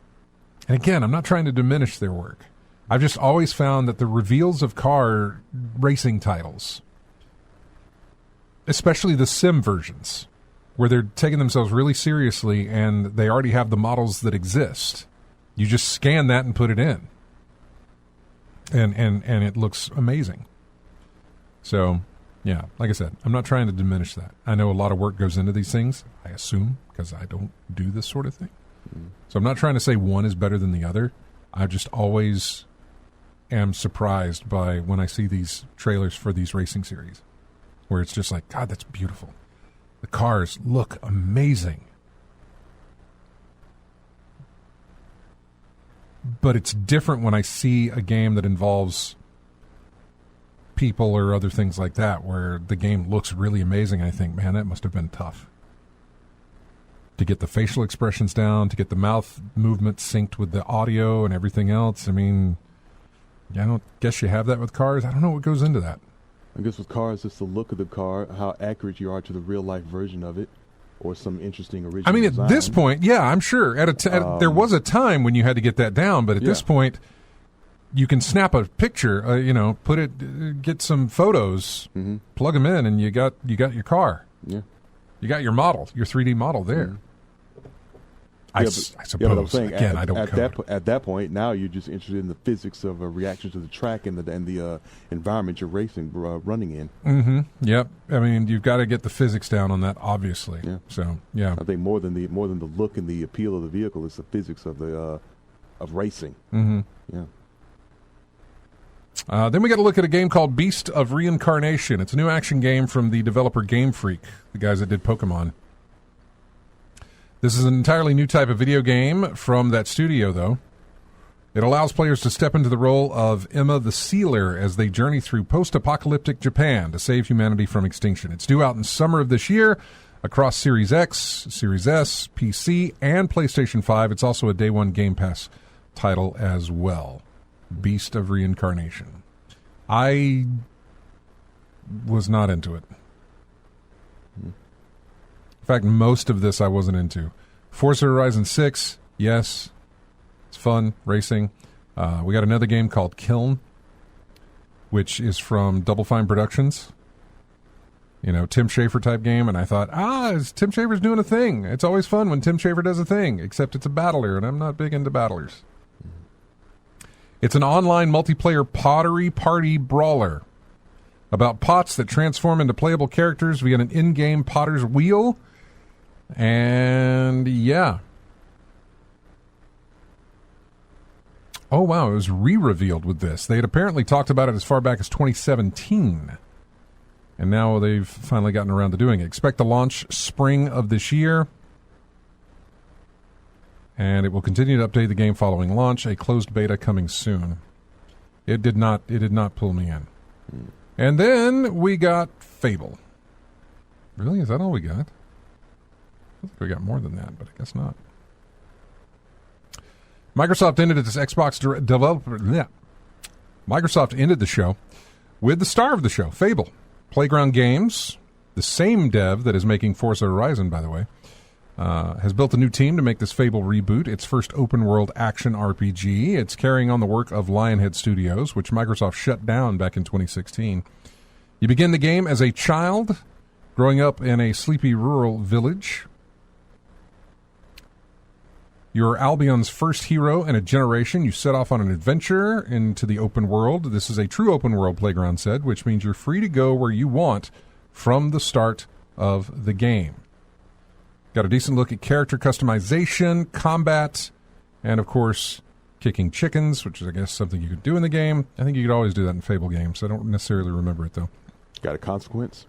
again, I'm not trying to diminish their work. I've just always found that the reveals of car racing titles, especially the sim versions, where they're taking themselves really seriously and they already have the models that exist. You just scan that and put it in. And it looks amazing. So, yeah, like I said, I'm not trying to diminish that. I know a lot of work goes into these things, I assume, because I don't do this sort of thing. So I'm not trying to say one is better than the other. I just always am surprised by when I see these trailers for these racing series, where it's just like, God, that's beautiful. The cars look amazing. But it's different when I see a game that involves people or other things like that, where the game looks really amazing. I think, man, that must have been tough to get the facial expressions down, to get the mouth movement synced with the audio and everything else. I mean, I don't guess you have that with cars. I don't know what goes into that. I guess with cars, it's the look of the car, how accurate you are to the real-life version of it, or some interesting original I mean, design. at this point, yeah, I'm sure. There was a time when you had to get that down, but at this point, you can snap a picture, put it, get some photos, plug them in, and you got your car. Yeah. You got your model, your 3D model there. Mm-hmm. I suppose, I'm saying, again, I don't code. At that point, now you're just interested in the physics of a reaction to the track and the environment you're running in. Mm-hmm. Yep. I mean, you've got to get the physics down on that, obviously. Yeah. So, yeah. I think more than the look and the appeal of the vehicle is the physics of the of racing. Mm-hmm. Yeah. Then we got to look at a game called Beast of Reincarnation. It's a new action game from the developer Game Freak, the guys that did Pokemon. This is an entirely new type of video game from that studio, though. It allows players to step into the role of Emma the Sealer as they journey through post-apocalyptic Japan to save humanity from extinction. It's due out in summer of this year across Series X, Series S, PC, and PlayStation 5. It's also a Day 1 Game Pass title as well. Beast of Reincarnation. I was not into it. In fact, most of this I wasn't into. Forza Horizon 6, yes, it's fun, racing. We got another game called Kiln, which is from Double Fine Productions. Tim Schafer type game, and I thought, Tim Schafer's doing a thing. It's always fun when Tim Schafer does a thing, except it's a battler, and I'm not big into battlers. It's an online multiplayer pottery party brawler about pots that transform into playable characters via an in-game potter's wheel. And yeah. Oh, wow, it was re-revealed with this. They had apparently talked about it as far back as 2017. And now they've finally gotten around to doing it. Expect the launch spring of this year. And it will continue to update the game following launch. A closed beta coming soon. It did not pull me in. And then we got Fable. Really? Is that all we got? I think we got more than that, but I guess not. Microsoft ended its Xbox developer. Yeah. Microsoft ended the show with the star of the show, Fable. Playground Games, the same dev that is making Forza Horizon, by the way, has built a new team to make this Fable reboot, its first open-world action RPG. It's carrying on the work of Lionhead Studios, which Microsoft shut down back in 2016. You begin the game as a child, growing up in a sleepy rural village. You're Albion's first hero in a generation. You set off on an adventure into the open world. This is a true open world, Playground said, which means you're free to go where you want from the start of the game. Got a decent look at character customization, combat, and, of course, kicking chickens, which is, I guess, something you could do in the game. I think you could always do that in Fable games. I don't necessarily remember it, though. Got a consequence?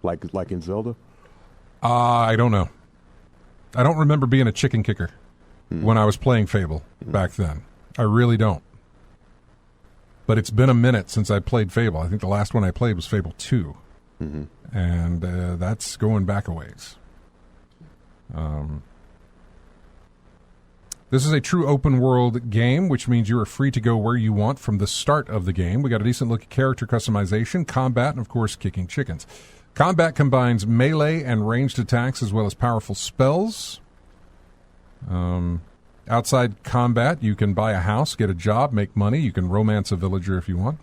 like in Zelda? I don't know. I don't remember being a chicken kicker when I was playing Fable back then. I really don't. But it's been a minute since I played Fable. I think the last one I played was Fable 2. Mm-hmm. And that's going back a ways. This is a true open-world game, which means you are free to go where you want from the start of the game. We got a decent look at character customization, combat, and, of course, kicking chickens. Combat combines melee and ranged attacks as well as powerful spells. Outside combat, you can buy a house, get a job, make money. You can romance a villager if you want.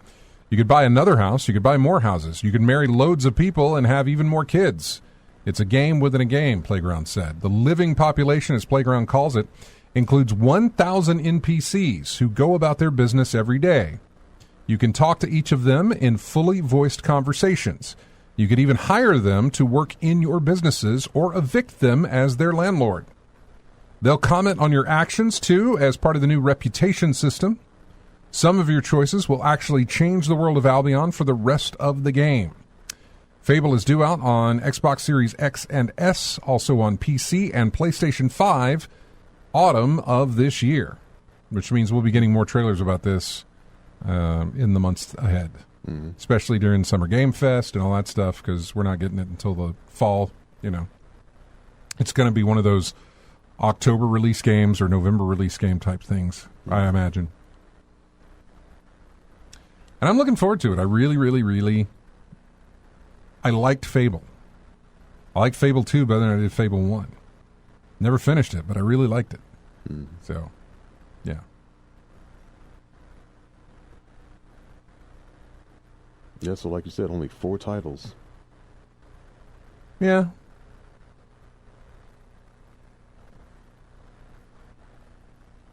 You could buy another house. You could buy more houses. You can marry loads of people and have even more kids. It's a game within a game, Playground said. The living population, as Playground calls it, includes 1,000 NPCs who go about their business every day. You can talk to each of them in fully voiced conversations. You could even hire them to work in your businesses or evict them as their landlord. They'll comment on your actions, too, as part of the new reputation system. Some of your choices will actually change the world of Albion for the rest of the game. Fable is due out on Xbox Series X and S, also on PC and PlayStation 5, autumn of this year, which means we'll be getting more trailers about this in the months ahead, especially during Summer Game Fest and all that stuff, because we're not getting it until the fall. It's going to be one of those October release games or November release game type things, I imagine. And I'm looking forward to it. I really, really, really... I liked Fable. I liked Fable 2 better than I did Fable 1. Never finished it, but I really liked it. So, yeah. Yeah, so like you said, only 4 titles. Yeah.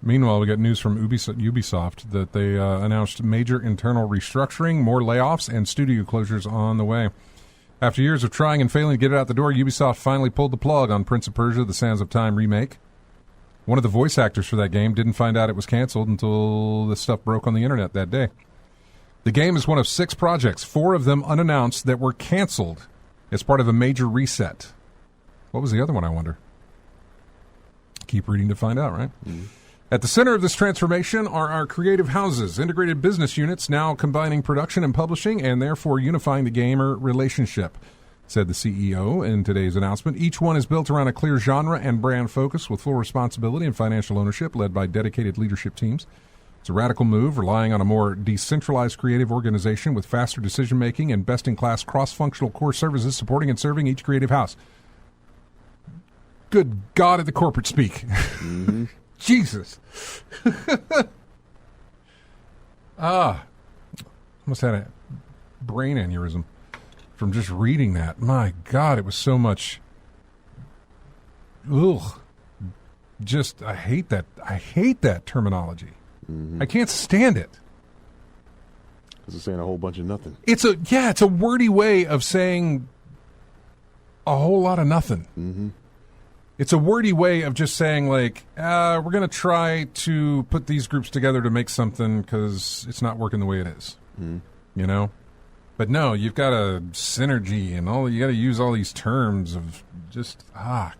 Meanwhile, we got news from Ubisoft that they announced major internal restructuring, more layoffs, and studio closures on the way. After years of trying and failing to get it out the door, Ubisoft finally pulled the plug on Prince of Persia: The Sands of Time remake. One of the voice actors for that game didn't find out it was canceled until the stuff broke on the internet that day. The game is one of 6 projects, 4 of them unannounced, that were canceled as part of a major reset. What was the other one, I wonder? Keep reading to find out, right? At the center of this transformation are our creative houses, integrated business units now combining production and publishing and therefore unifying the gamer relationship, said the CEO in today's announcement. Each one is built around a clear genre and brand focus with full responsibility and financial ownership led by dedicated leadership teams. It's a radical move, relying on a more decentralized creative organization with faster decision-making and best-in-class cross-functional core services supporting and serving each creative house. Good God at the corporate speak. Jesus. Almost had a brain aneurysm from just reading that. My God, it was so much. Ugh. Just, I hate that. I hate that terminology. I can't stand it. Because it's saying a whole bunch of nothing. It's a wordy way of saying a whole lot of nothing. It's a wordy way of just saying, like, we're going to try to put these groups together to make something because it's not working the way it is. You know? But no, you've got a synergy and all. You got to use all these terms of just, ugh.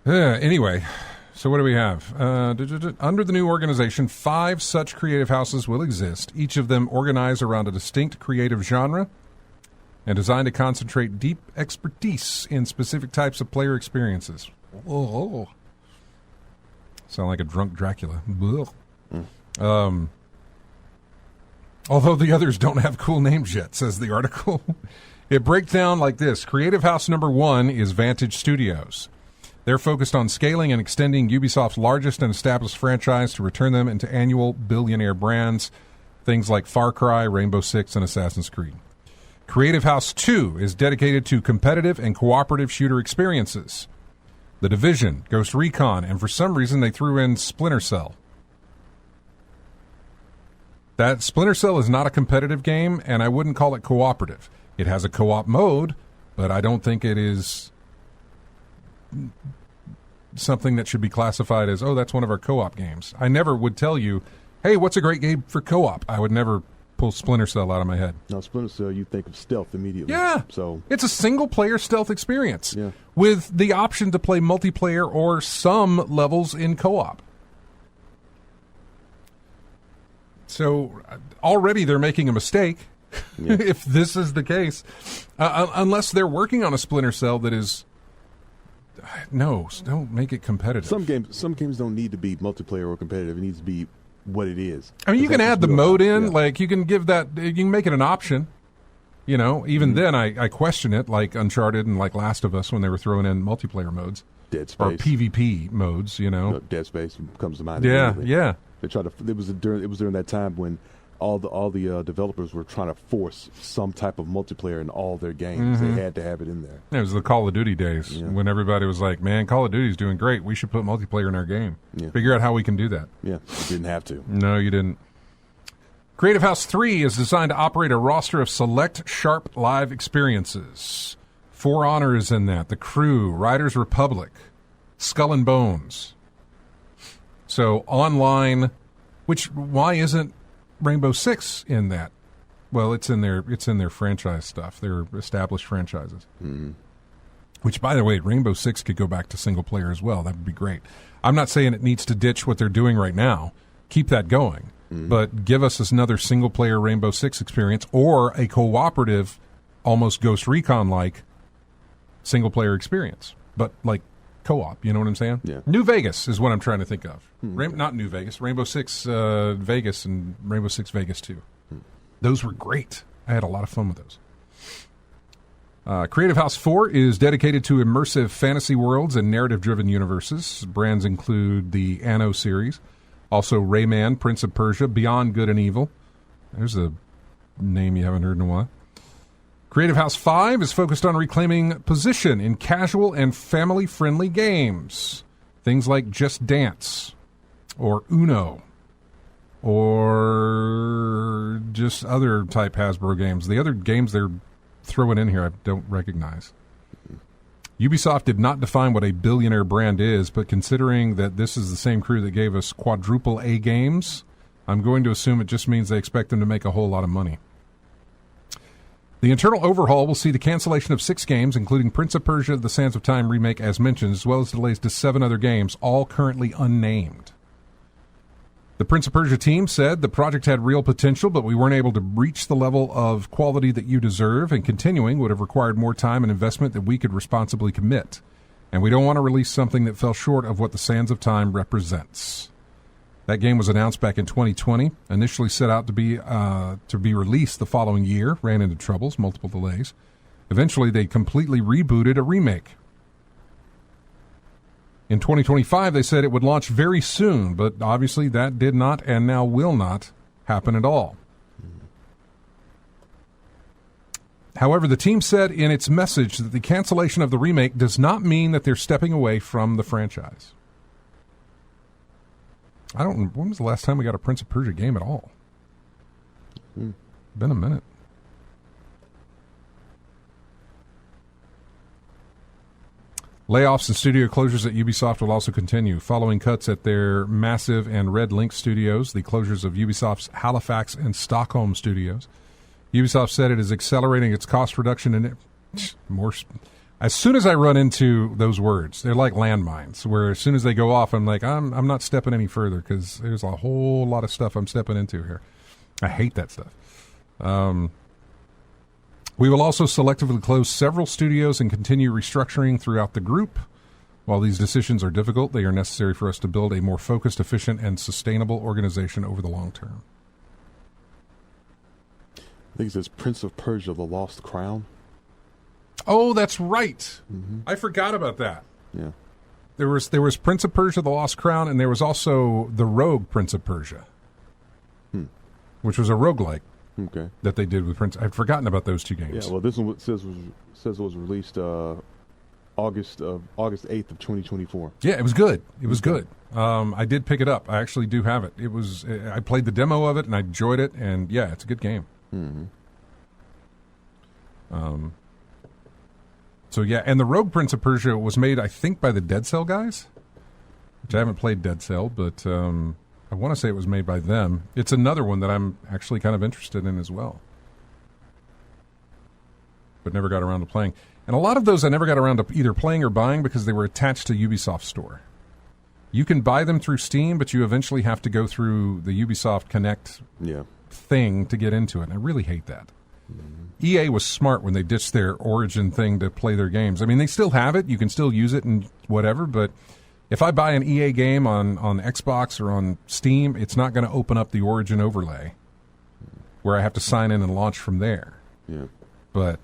Anyway, so what do we have? Under the new organization, 5 such creative houses will exist, each of them organized around a distinct creative genre and designed to concentrate deep expertise in specific types of player experiences. Sound like a drunk Dracula. Although the others don't have cool names yet, says the article. It breaks down like this. Creative House number 1 is Vantage Studios. They're focused on scaling and extending Ubisoft's largest and established franchise to return them into annual billionaire brands, things like Far Cry, Rainbow Six, and Assassin's Creed. Creative House 2 is dedicated to competitive and cooperative shooter experiences. The Division, Ghost Recon, and for some reason they threw in Splinter Cell. That Splinter Cell is not a competitive game, and I wouldn't call it cooperative. It has a co-op mode, but I don't think it is something that should be classified as, oh, that's one of our co-op games. I never would tell you, hey, what's a great game for co-op? I would never pull Splinter Cell out of my head. Now, Splinter Cell, you think of stealth immediately. Yeah. So it's a single-player stealth experience with the option to play multiplayer or some levels in co-op. So already they're making a mistake if this is the case, unless they're working on a Splinter Cell that is No, don't make it competitive. Some games don't need to be multiplayer or competitive. It needs to be what it is. I mean, you can add the mode in. Yeah. Like, you can give that. You can make it an option. You know, even then, I question it. Like Uncharted and like Last of Us when they were throwing in multiplayer modes, Dead Space or PvP modes. You know, Dead Space comes to mind. Yeah, yeah. They tried to. It was during that time when all the developers were trying to force some type of multiplayer in all their games. They had to have it in there. It was the Call of Duty days when everybody was like, "Man, Call of Duty's doing great. We should put multiplayer in our game. Figure out how we can do that." Yeah, you didn't have to. No, you didn't. Creative House 3 is designed to operate a roster of select sharp live experiences. For Honor is in that. The Crew, Riders Republic, Skull and Bones. So online, why isn't Rainbow Six in that? Well, it's in their franchise stuff, their established franchises. Mm-hmm. Which, by the way, Rainbow Six could go back to single player as well. That would be great. I'm not saying it needs to ditch what they're doing right now. Keep that going. Mm-hmm. But give us another single-player Rainbow Six experience or a cooperative, almost Ghost Recon-like single-player experience. But, like, co-op, you know what I'm saying? Yeah. New Vegas is what I'm trying to think of. Not New Vegas. Rainbow Six Vegas and Rainbow Six Vegas 2. Those were great. I had a lot of fun with those. Creative House 4 is dedicated to immersive fantasy worlds and narrative-driven universes. Brands include the Anno series, also Rayman, Prince of Persia, Beyond Good and Evil. There's a name you haven't heard in a while. Creative House 5 is focused on reclaiming position in casual and family-friendly games. Things like Just Dance, or Uno, or just other type Hasbro games. The other games they're throwing in here I don't recognize. Ubisoft did not define what a billionaire brand is, but considering that this is the same crew that gave us quadruple A games, I'm going to assume it just means they expect them to make a whole lot of money. The internal overhaul will see the cancellation of 6 games, including Prince of Persia, The Sands of Time remake as mentioned, as well as delays to 7 other games, all currently unnamed. The Prince of Persia team said the project had real potential, but we weren't able to reach the level of quality that you deserve, and continuing would have required more time and investment that we could responsibly commit. And we don't want to release something that fell short of what the Sands of Time represents. That game was announced back in 2020, initially set out to be released the following year, ran into troubles, multiple delays. Eventually, they completely rebooted a remake. In 2025, they said it would launch very soon, but obviously that did not and now will not happen at all. However, the team said in its message that the cancellation of the remake does not mean that they're stepping away from the franchise. When was the last time we got a Prince of Persia game at all? Been a minute. Layoffs and studio closures at Ubisoft will also continue. Following cuts at their massive and Red Link studios, the closures of Ubisoft's Halifax and Stockholm studios, Ubisoft said it is accelerating its cost reduction and more. As soon as I run into those words, they're like landmines, where as soon as they go off, I'm like, I'm not stepping any further because there's a whole lot of stuff I'm stepping into here. I hate that stuff. We will also selectively close several studios and continue restructuring throughout the group. While these decisions are difficult, they are necessary for us to build a more focused, efficient, and sustainable organization over the long term. I think it says Prince of Persia, The Lost Crown. Oh, that's right. Mm-hmm. I forgot about that. Yeah. There was Prince of Persia, The Lost Crown, and there was also the Rogue Prince of Persia, which was a roguelike. Okay. That they did with Prince. I'd forgotten about those 2 games. Yeah, well, this one says it was released August 8th of 2024. Yeah, it was good. It was good. I did pick it up. I actually do have it. I played the demo of it and I enjoyed it, and yeah, it's a good game. Mm-hmm. So yeah, and the Rogue Prince of Persia was made, I think, by the Dead Cell guys, which I haven't played Dead Cell, but I want to say it was made by them. It's another one that I'm actually kind of interested in as well, but never got around to playing. And a lot of those I never got around to either playing or buying because they were attached to Ubisoft Store. You can buy them through Steam, but you eventually have to go through the Ubisoft Connect thing to get into it, and I really hate that. EA was smart when they ditched their Origin thing to play their games. I mean, they still have it. You can still use it and whatever, but if I buy an EA game on Xbox or on Steam, it's not going to open up the Origin overlay where I have to sign in and launch from there. Yeah. But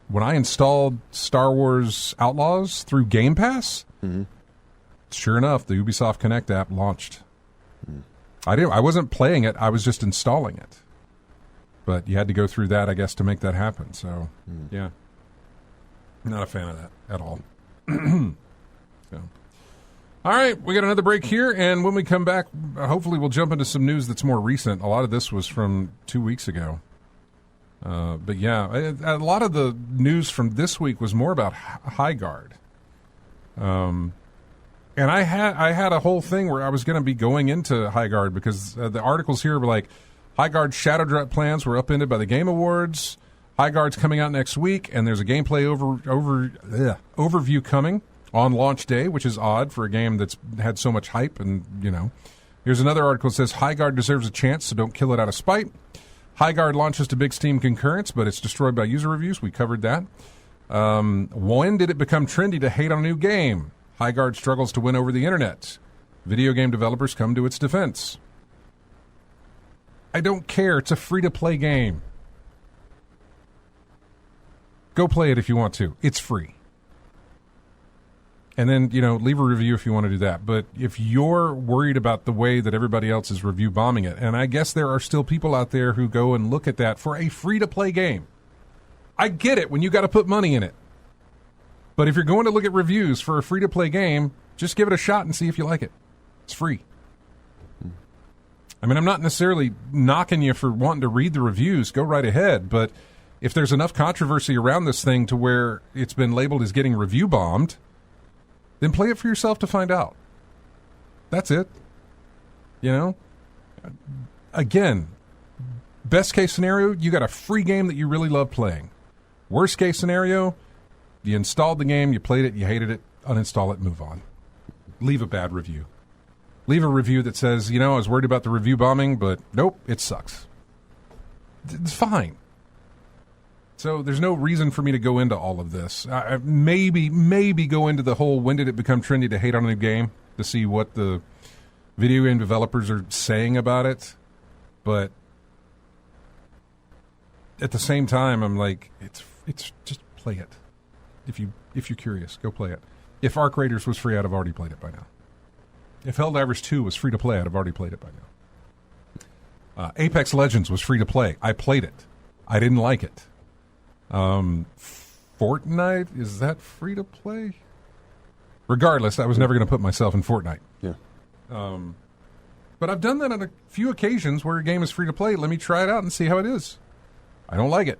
when I installed Star Wars Outlaws through Game Pass, sure enough, the Ubisoft Connect app launched. I wasn't playing it. I was just installing it. But you had to go through that, I guess, to make that happen. So, yeah. Not a fan of that at all. So. All right, we got another break here, and when we come back, hopefully we'll jump into some news that's more recent. A lot of this was from 2 weeks ago. But yeah, a lot of the news from this week was more about Highguard. And I had a whole thing where I was going to be going into Highguard because the articles here were like, Highguard's Shadowdrop plans were upended by the Game Awards. Highguard's coming out next week, and there's a gameplay overview coming on launch day, which is odd for a game that's had so much hype. And, you know, here's another article that says Highguard deserves a chance, so don't kill it out of spite. Highguard launches to big Steam concurrence, but it's destroyed by user reviews. We covered that. When did it become trendy to hate on a new game? Highguard struggles to win over the internet. Video game developers come to its defense. I don't care. It's a free-to-play game. Go play it if you want to. It's free. And then, you know, leave a review if you want to do that. But if you're worried about the way that everybody else is review bombing it, and I guess there are still people out there who go and look at that for a free-to-play game. I get it when you got to put money in it. But if you're going to look at reviews for a free-to-play game, just give it a shot and see if you like it. It's free. I mean, I'm not necessarily knocking you for wanting to read the reviews. Go right ahead. But if there's enough controversy around this thing to where it's been labeled as getting review bombed, then play it for yourself to find out. That's it. You know? Again, best case scenario, you got a free game that you really love playing. Worst case scenario, you installed the game, you played it, you hated it, uninstall it, move on. Leave a bad review. Leave a review that says, you know, I was worried about the review bombing, but nope, it sucks. It's fine. So there's no reason for me to go into all of this. Maybe go into the whole when did it become trendy to hate on a new game to see what the video game developers are saying about it. But at the same time, I'm like, it's just play it. If you're curious, go play it. If Arc Raiders was free, I'd have already played it by now. If Helldivers 2 was free to play, I'd have already played it by now. Apex Legends was free to play. I played it. I didn't like it. Fortnite, is that free to play? Regardless, I was never going to put myself in Fortnite. Yeah. But I've done that on a few occasions where a game is free to play. Let me try it out and see how it is. I don't like it.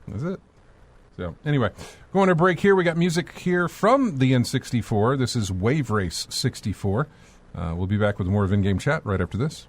That's it. So, anyway, going to break here. We got music here from the N64. This is Wave Race 64. We'll be back with more of In-Game Chat right after this.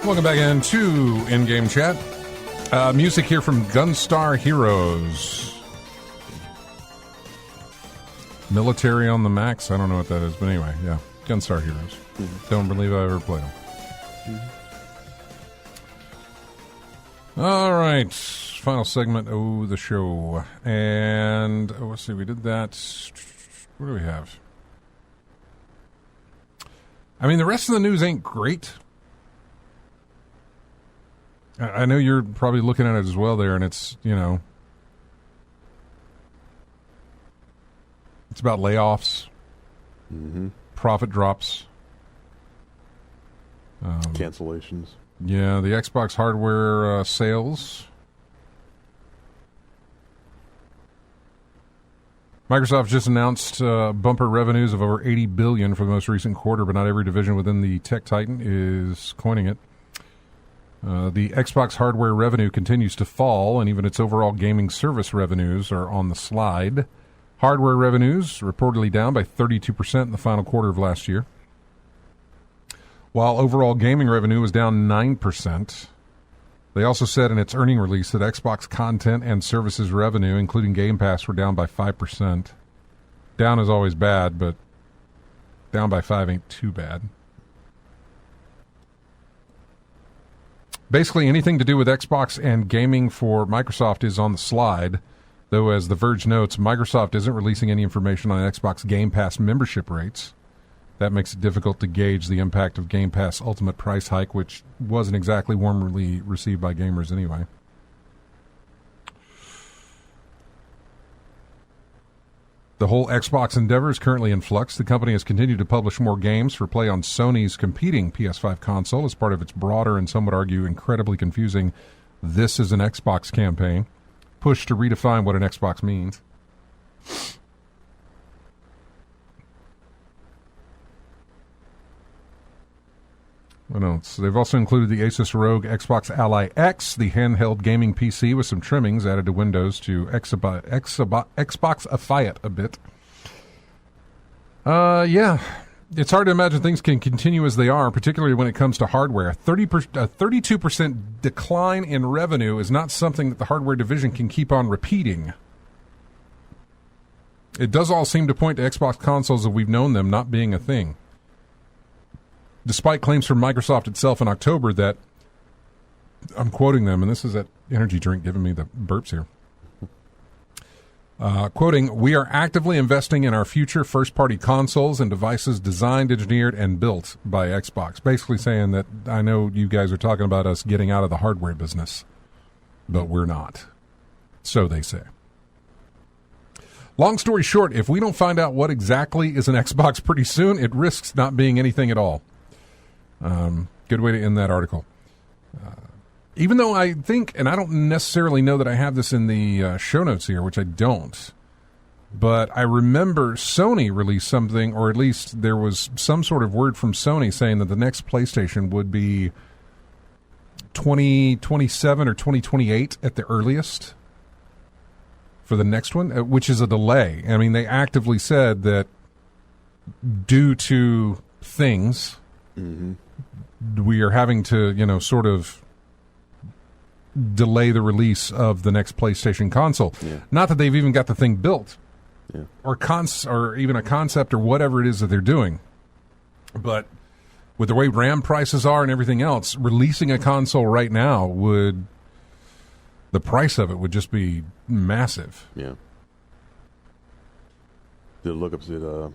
Welcome back into In-Game Chat. Music here from Gunstar Heroes. Military on the Max. I don't know what that is, but anyway, yeah. Gunstar Heroes. Don't believe I ever played them. All right. Final segment of the show. And let's see, we did that. What do we have? I mean, the rest of the news ain't great. I know you're probably looking at it as well there, and it's, you know, it's about layoffs, profit drops, cancellations. Yeah, the Xbox hardware sales. Microsoft just announced bumper revenues of over $80 billion for the most recent quarter, but not every division within the tech titan is coining it. The Xbox hardware revenue continues to fall, and even its overall gaming service revenues are on the slide. Hardware revenues reportedly down by 32% in the final quarter of last year, while overall gaming revenue was down 9%. They also said in its earning release that Xbox content and services revenue, including Game Pass, were down by 5%. Down is always bad, but down by 5 ain't too bad. Basically, anything to do with Xbox and gaming for Microsoft is on the slide, though as The Verge notes, Microsoft isn't releasing any information on Xbox Game Pass membership rates. That makes it difficult to gauge the impact of Game Pass Ultimate price hike, which wasn't exactly warmly received by gamers anyway. The whole Xbox endeavor is currently in flux. The company has continued to publish more games for play on Sony's competing PS5 console as part of its broader and some would argue incredibly confusing "This is an Xbox" campaign, pushed to redefine what an Xbox means. What else? They've also included the Asus ROG Xbox Ally X, the handheld gaming PC with some trimmings added to Windows to Xbox-ify it a bit. Yeah, it's hard to imagine things can continue as they are, particularly when it comes to hardware. A 32% decline in revenue is not something that the hardware division can keep on repeating. It does all seem to point to Xbox consoles as we've known them not being a thing, despite claims from Microsoft itself in October that, I'm quoting them, and this is that energy drink giving me the burps here. Quoting, "We are actively investing in our future first-party consoles and devices designed, engineered, and built by Xbox." Basically saying that, I know you guys are talking about us getting out of the hardware business, but we're not. So they say. Long story short, if we don't find out what exactly is an Xbox pretty soon, it risks not being anything at all. Good way to end that article. Even though I think, and I don't necessarily know that I have this in the show notes here, which I don't, but I remember Sony released something, or at least there was some sort of word from Sony saying that the next PlayStation would be 2027 or 2028 at the earliest for the next one, which is a delay. I mean, they actively said that due to things, we are having to, sort of delay the release of the next PlayStation console. Yeah. Not that they've even got the thing built, or even a concept or whatever it is that they're doing. But with the way RAM prices are and everything else, releasing a console right now the price of it would just be massive. Yeah. The lookups that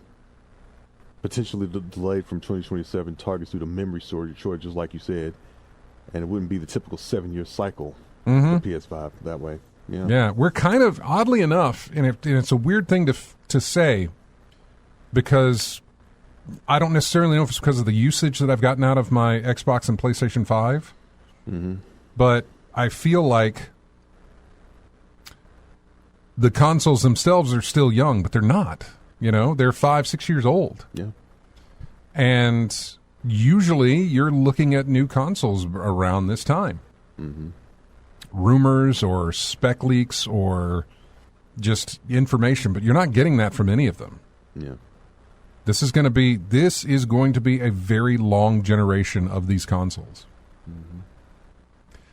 potentially delayed from 2027 targets due to memory shortages, like you said, and it wouldn't be the typical 7-year cycle for PS5 that way. Yeah, we're kind of, oddly enough, and it's a weird thing to say, because I don't necessarily know if it's because of the usage that I've gotten out of my Xbox and PlayStation 5, but I feel like the consoles themselves are still young, but they're not. They're 5-6 years old. Yeah. And usually you're looking at new consoles around this time. Rumors or spec leaks or just information, but you're not getting that from any of them. Yeah. This is going to be a very long generation of these consoles.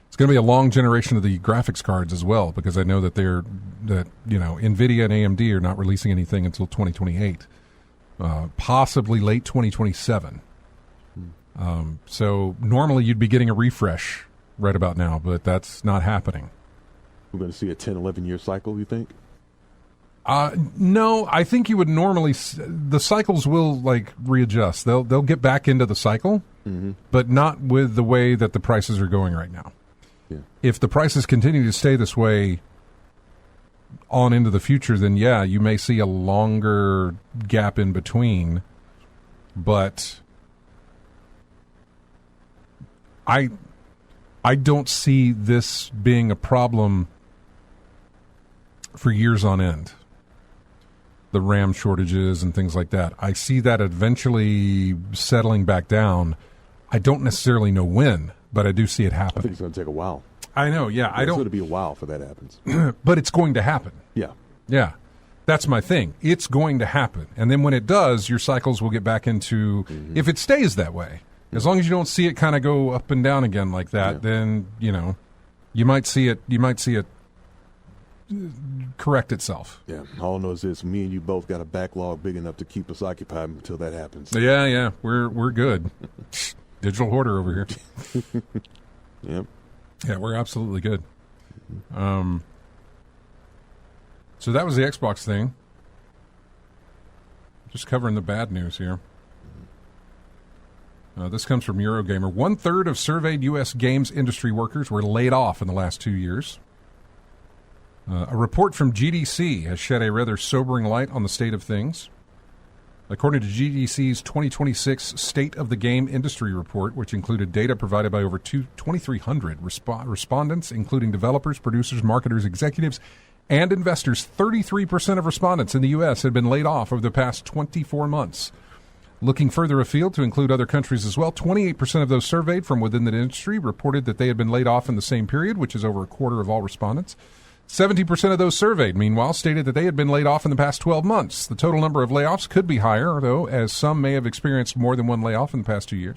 It's going to be a long generation of the graphics cards as well, because I know that NVIDIA and AMD are not releasing anything until 2028, possibly late 2027. So normally you'd be getting a refresh right about now, but that's not happening. We're going to see a 10, 11-year cycle, you think? No, I think you would normally. The cycles will readjust. They'll get back into the cycle, but not with the way that the prices are going right now. Yeah. If the prices continue to stay this way on into the future, then yeah, you may see a longer gap in between. But I don't see this being a problem for years on end. The RAM shortages and things like that. I see that eventually settling back down. I don't necessarily know when, but I do see it happening. I think it's going to take a while. I know, yeah. It's going to be a while for that happens. But it's going to happen. Yeah. Yeah. That's my thing. It's going to happen. And then when it does, your cycles will get back into, if it stays that way, as long as you don't see it kind of go up and down again like that, then, you might see it correct itself. Yeah. All I know is this: me and you both got a backlog big enough to keep us occupied until that happens. Yeah. We're good. Digital hoarder over here. Yep. Yeah, we're absolutely good. So that was the Xbox thing. Just covering the bad news here. This comes from Eurogamer. 1/3 of surveyed U.S. games industry workers were laid off in the last 2 years. A report from GDC has shed a rather sobering light on the state of things. According to GDC's 2026 State of the Game Industry Report, which included data provided by over 2,300 respondents, including developers, producers, marketers, executives, and investors, 33% of respondents in the U.S. had been laid off over the past 24 months. Looking further afield to include other countries as well, 28% of those surveyed from within the industry reported that they had been laid off in the same period, which is over a quarter of all respondents. 70% of those surveyed, meanwhile, stated that they had been laid off in the past 12 months. The total number of layoffs could be higher, though, as some may have experienced more than one layoff in the past 2 years.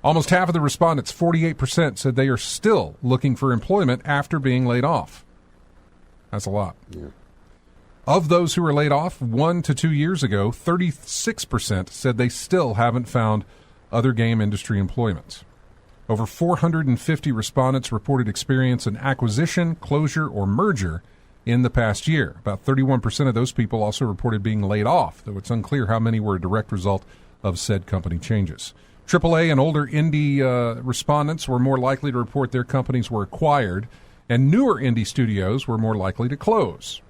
Almost half of the respondents, 48%, said they are still looking for employment after being laid off. That's a lot. Yeah. Of those who were laid off 1 to 2 years ago, 36% said they still haven't found other game industry employment. Over 450 respondents reported experience in acquisition, closure, or merger in the past year. About 31% of those people also reported being laid off, though it's unclear how many were a direct result of said company changes. AAA and older indie respondents were more likely to report their companies were acquired, and newer indie studios were more likely to close.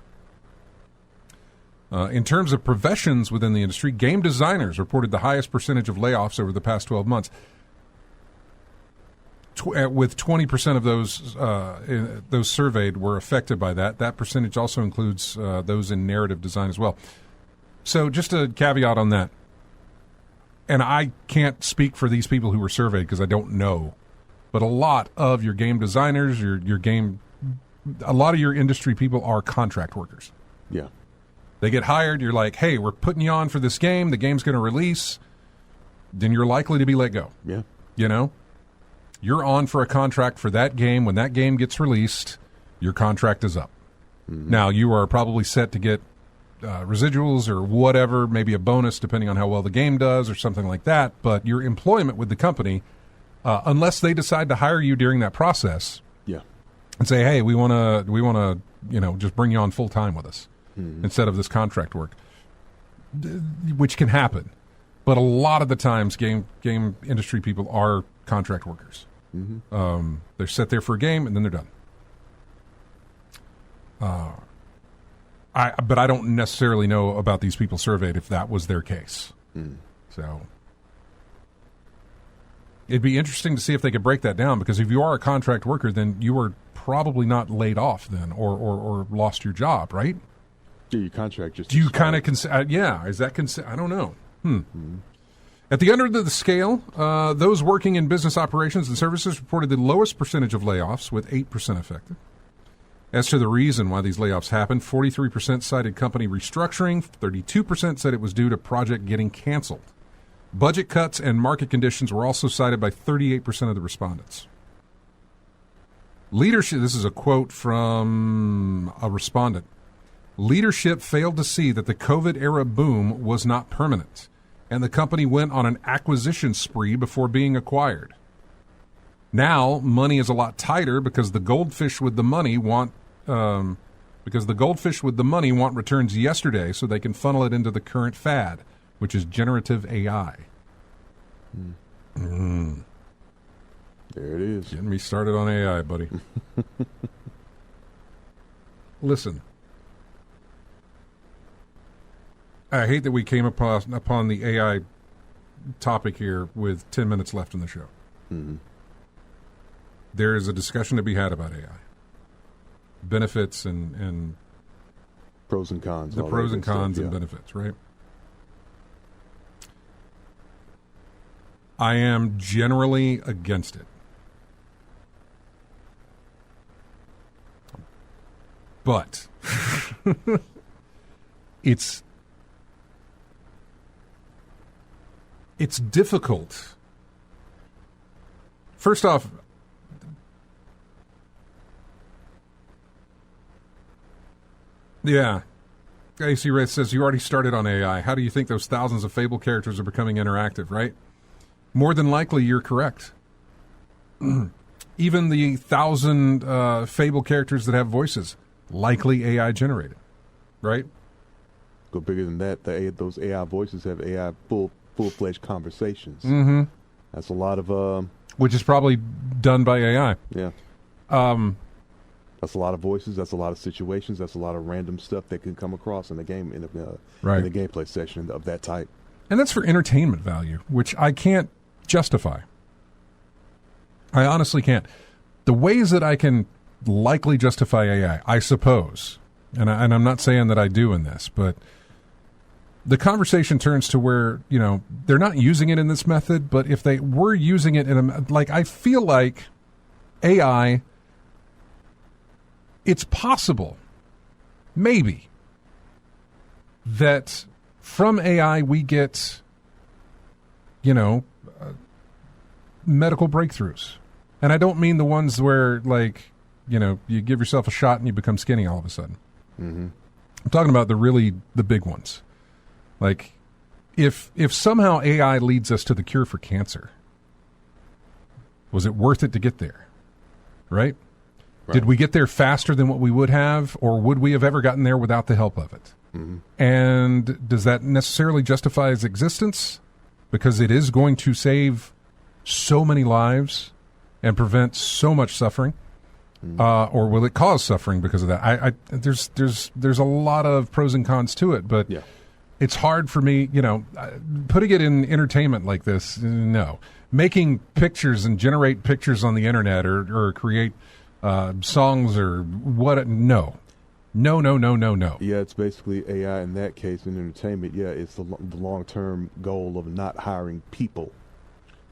In terms of professions within the industry, game designers reported the highest percentage of layoffs over the past 12 months. With 20% of those surveyed were affected by that. That percentage also includes those in narrative design as well. So just a caveat on that. And I can't speak for these people who were surveyed because I don't know. But a lot of your game designers, a lot of your industry people are contract workers. Yeah. They get hired. You're like, hey, we're putting you on for this game. The game's going to release. Then you're likely to be let go. Yeah. You're on for a contract for that game. When that game gets released, your contract is up. Mm-hmm. Now, you are probably set to get residuals or whatever, maybe a bonus depending on how well the game does or something like that. But your employment with the company, unless they decide to hire you during that process, and say, hey, we want to, just bring you on full time with us instead of this contract work, which can happen. But a lot of the times, game industry people are contract workers. Mm-hmm. They're set there for a game, and then they're done. But I don't necessarily know about these people surveyed if that was their case. So it'd be interesting to see if they could break that down, because if you are a contract worker, then you are probably not laid off then or lost your job, right? Yeah, your contract just... Do you kind of consider... is that... I don't know. At the under of the scale, those working in business operations and services reported the lowest percentage of layoffs, with 8% affected. As to the reason why these layoffs happened, 43% cited company restructuring, 32% said it was due to project getting canceled. Budget cuts and market conditions were also cited by 38% of the respondents. Leadership, this is a quote from a respondent. Leadership failed to see that the COVID-era boom was not permanent, and the company went on an acquisition spree before being acquired. Now, money is a lot tighter because the goldfish with the money want returns yesterday, so they can funnel it into the current fad, which is generative AI. There it is. Getting me started on AI, buddy. Listen, I hate that we came upon the AI topic here with 10 minutes left in the show. Mm-hmm. There is a discussion to be had about AI. Benefits and pros and cons. The pros and cons and benefits, right? I am generally against it. But it's difficult. First off, yeah. AC Wraith says, you already started on AI. How do you think those thousands of Fable characters are becoming interactive, right? More than likely, you're correct. Even the 1,000 Fable characters that have voices, likely AI generated, right? Go bigger than that. Those AI voices have AI full-fledged conversations. Mm-hmm. That's a lot of... which is probably done by AI. Yeah. That's a lot of voices. That's a lot of situations. That's a lot of random stuff that can come across in the game, in the gameplay section of that type. And that's for entertainment value, which I can't justify. I honestly can't. The ways that I can likely justify AI, I suppose, and I'm not saying that I do in this, but the conversation turns to where, they're not using it in this method, but if they were using it I feel like AI, it's possible, maybe, that from AI we get, medical breakthroughs. And I don't mean the ones where, you give yourself a shot and you become skinny all of a sudden. Mm-hmm. I'm talking about the big ones. Like, if somehow AI leads us to the cure for cancer, was it worth it to get there? Right? Did we get there faster than what we would have, or would we have ever gotten there without the help of it? Mm-hmm. And does that necessarily justify its existence? Because it is going to save so many lives and prevent so much suffering, or will it cause suffering because of that? There's a lot of pros and cons to it, but it's hard for me, putting it in entertainment like this. No, making pictures and generate pictures on the internet or create songs or what? No. Yeah, it's basically AI in that case in entertainment. Yeah, it's the long-term goal of not hiring people.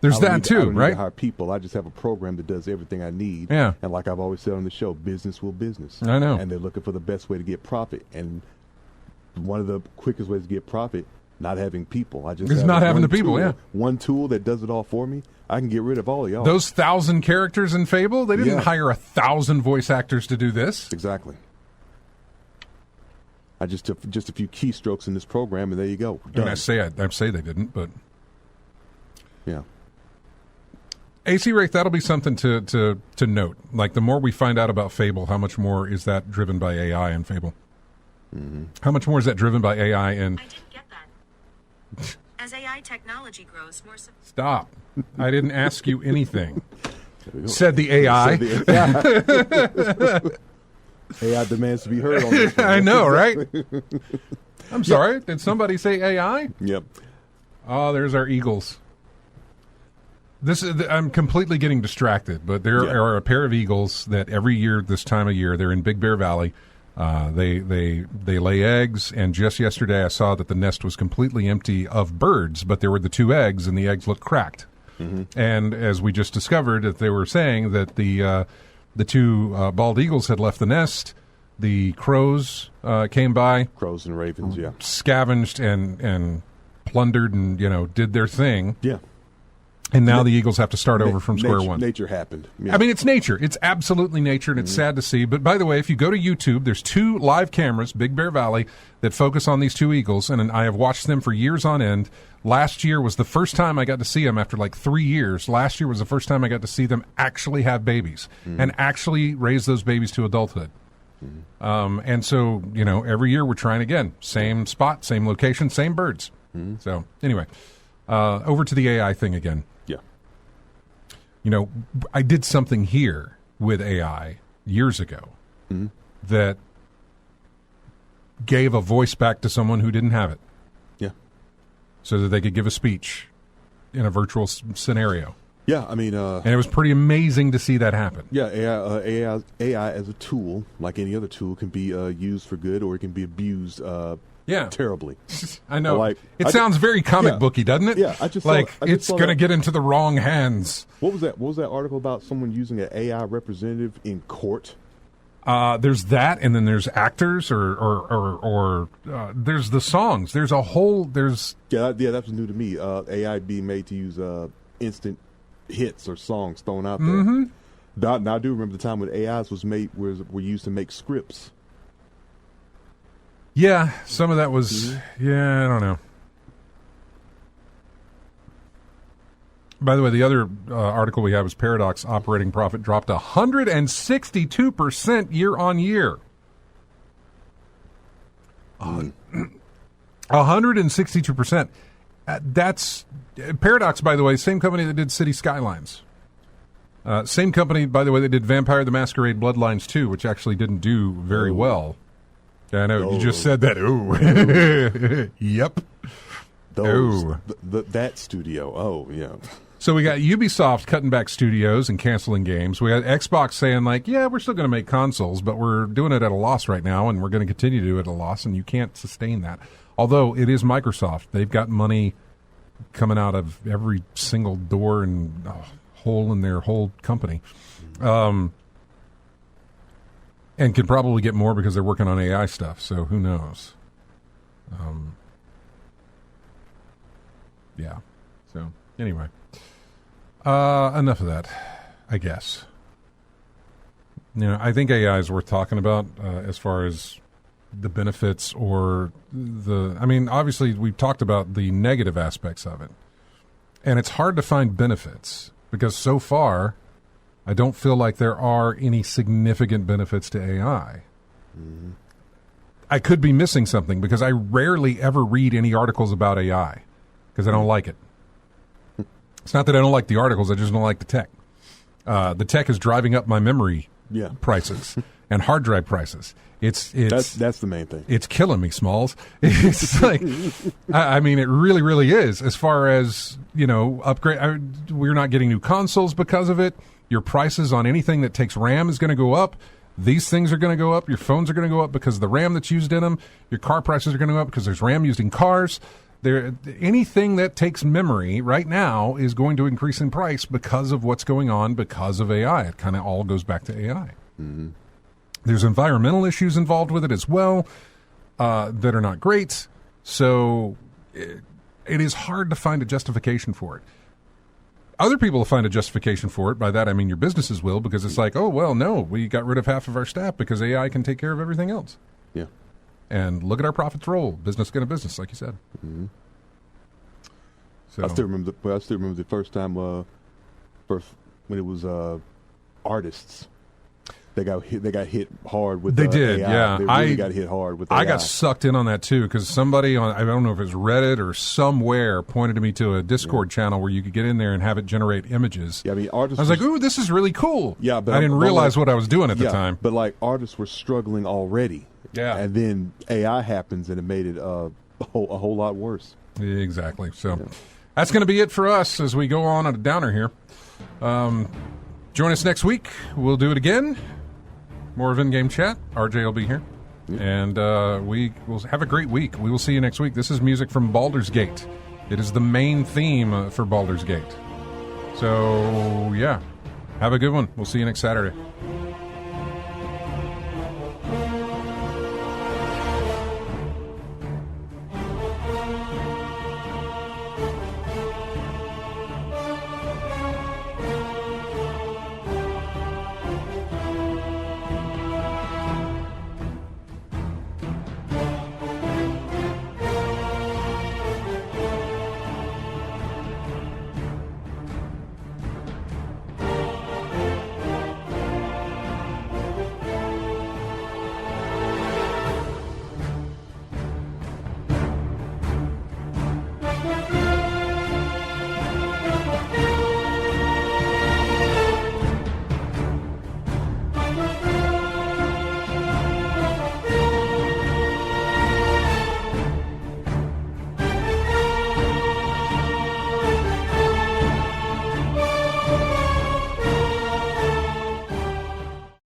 There's that too, I don't right? need to hire people. I just have a program that does everything I need. Yeah. And like I've always said on the show, business will business. I know. And they're looking for the best way to get profit. And one of the quickest ways to get profit, not having people. Not having the people, yeah. One tool that does it all for me. I can get rid of all of y'all. Those 1,000 characters in Fable, they didn't hire 1,000 voice actors to do this. Exactly. I just took just a few keystrokes in this program, and there you go. I mean, I say they didn't, but yeah. AC Wraith, that'll be something to note. Like, the more we find out about Fable, how much more is that driven by AI in Fable? Mm-hmm. How much more is that driven by AI in... I didn't get that. As AI technology grows more... Stop. I didn't ask you anything. Said the AI. AI demands to be heard on this one. I know, right? I'm sorry. Did somebody say AI? Yep. Oh, there's our eagles. I'm completely getting distracted, but there are a pair of eagles that every year, this time of year, they're in Big Bear Valley. They lay eggs, and just yesterday I saw that the nest was completely empty of birds, but there were the 2 eggs, and the eggs looked cracked. Mm-hmm. And as we just discovered, that they were saying that the 2 bald eagles had left the nest. The crows came by. Crows and ravens, yeah. Scavenged and plundered and, did their thing. Yeah. And now the Eagles have to start over from square one. Nature happened. Yeah. I mean, it's nature. It's absolutely nature, and it's sad to see. But by the way, if you go to YouTube, there's 2 live cameras, Big Bear Valley, that focus on these 2 eagles, and I have watched them for years on end. Last year was the first time I got to see them after like 3 years. Last year was the first time I got to see them actually have babies and actually raise those babies to adulthood. And so, every year we're trying again. Same spot, same location, same birds. So anyway, over to the AI thing again. I did something here with AI years ago that gave a voice back to someone who didn't have it. Yeah. So that they could give a speech in a virtual scenario. Yeah, I mean... and it was pretty amazing to see that happen. Yeah, AI as a tool, like any other tool, can be used for good or it can be abused terribly. I know. It sounds very comic booky, doesn't it? Yeah, I just it's going to get into the wrong hands. What was that? What was that article about someone using an AI representative in court? There's that, and then there's actors, or there's the songs. There's a whole. That was new to me. AI being made to use instant hits or songs thrown out there. Now I do remember the time when AIs were used to make scripts. Yeah, some of that was, I don't know. By the way, the other article we have is Paradox operating profit dropped 162% year on year. 162%. That's Paradox, by the way, same company that did City Skylines. Same company, by the way, that did Vampire the Masquerade Bloodlines 2, which actually didn't do very well. I know, you just said that. Ooh. Yep. That studio. Oh, yeah. So we got Ubisoft cutting back studios and canceling games. We got Xbox saying, we're still going to make consoles, but we're doing it at a loss right now, and we're going to continue to do it at a loss, and you can't sustain that. Although it is Microsoft. They've got money coming out of every single door and hole in their whole company. And could probably get more because they're working on AI stuff, so who knows? Yeah. So, anyway. Enough of that, I guess. I think AI is worth talking about as far as the benefits or obviously we've talked about the negative aspects of it. And it's hard to find benefits because so far I don't feel like there are any significant benefits to AI. I could be missing something because I rarely ever read any articles about AI because I don't like it. It's not that I don't like the articles, I just don't like the tech. The tech is driving up my memory prices and hard drive prices. That's the main thing. It's killing me, Smalls. It's like, it really, really is. As far as, upgrade, we're not getting new consoles because of it. Your prices on anything that takes RAM is going to go up. These things are going to go up. Your phones are going to go up because of the RAM that's used in them. Your car prices are going to go up because there's RAM used in cars. Anything that takes memory right now is going to increase in price because of what's going on because of AI. It kind of all goes back to AI. There's environmental issues involved with it as well that are not great. So it is hard to find a justification for it. Other people will find a justification for it. By that, I mean your businesses will, because it's like, oh, well, no, we got rid of half of our staff because AI can take care of everything else. Yeah. And look at our profits roll. Business going to business, like you said. So I still remember the first time when it was artists. They got hit hard with. They did, AI. yeah. They really got hit hard with AI. I got sucked in on that too because somebody I don't know if it was Reddit or somewhere pointed me to a Discord channel where you could get in there and have it generate images. Yeah, artists. I was like, "Ooh, this is really cool." Yeah, but I didn't realize what I was doing at the time. But artists were struggling already. Yeah, and then AI happens and it made it a whole lot worse. Exactly. So that's going to be it for us as we go on a downer here. Join us next week. We'll do it again. More of In-Game Chat. RJ will be here. And we will have a great week. We will see you next week. This is music from Baldur's Gate. It is the main theme for Baldur's Gate. So, yeah. Have a good one. We'll see you next Saturday.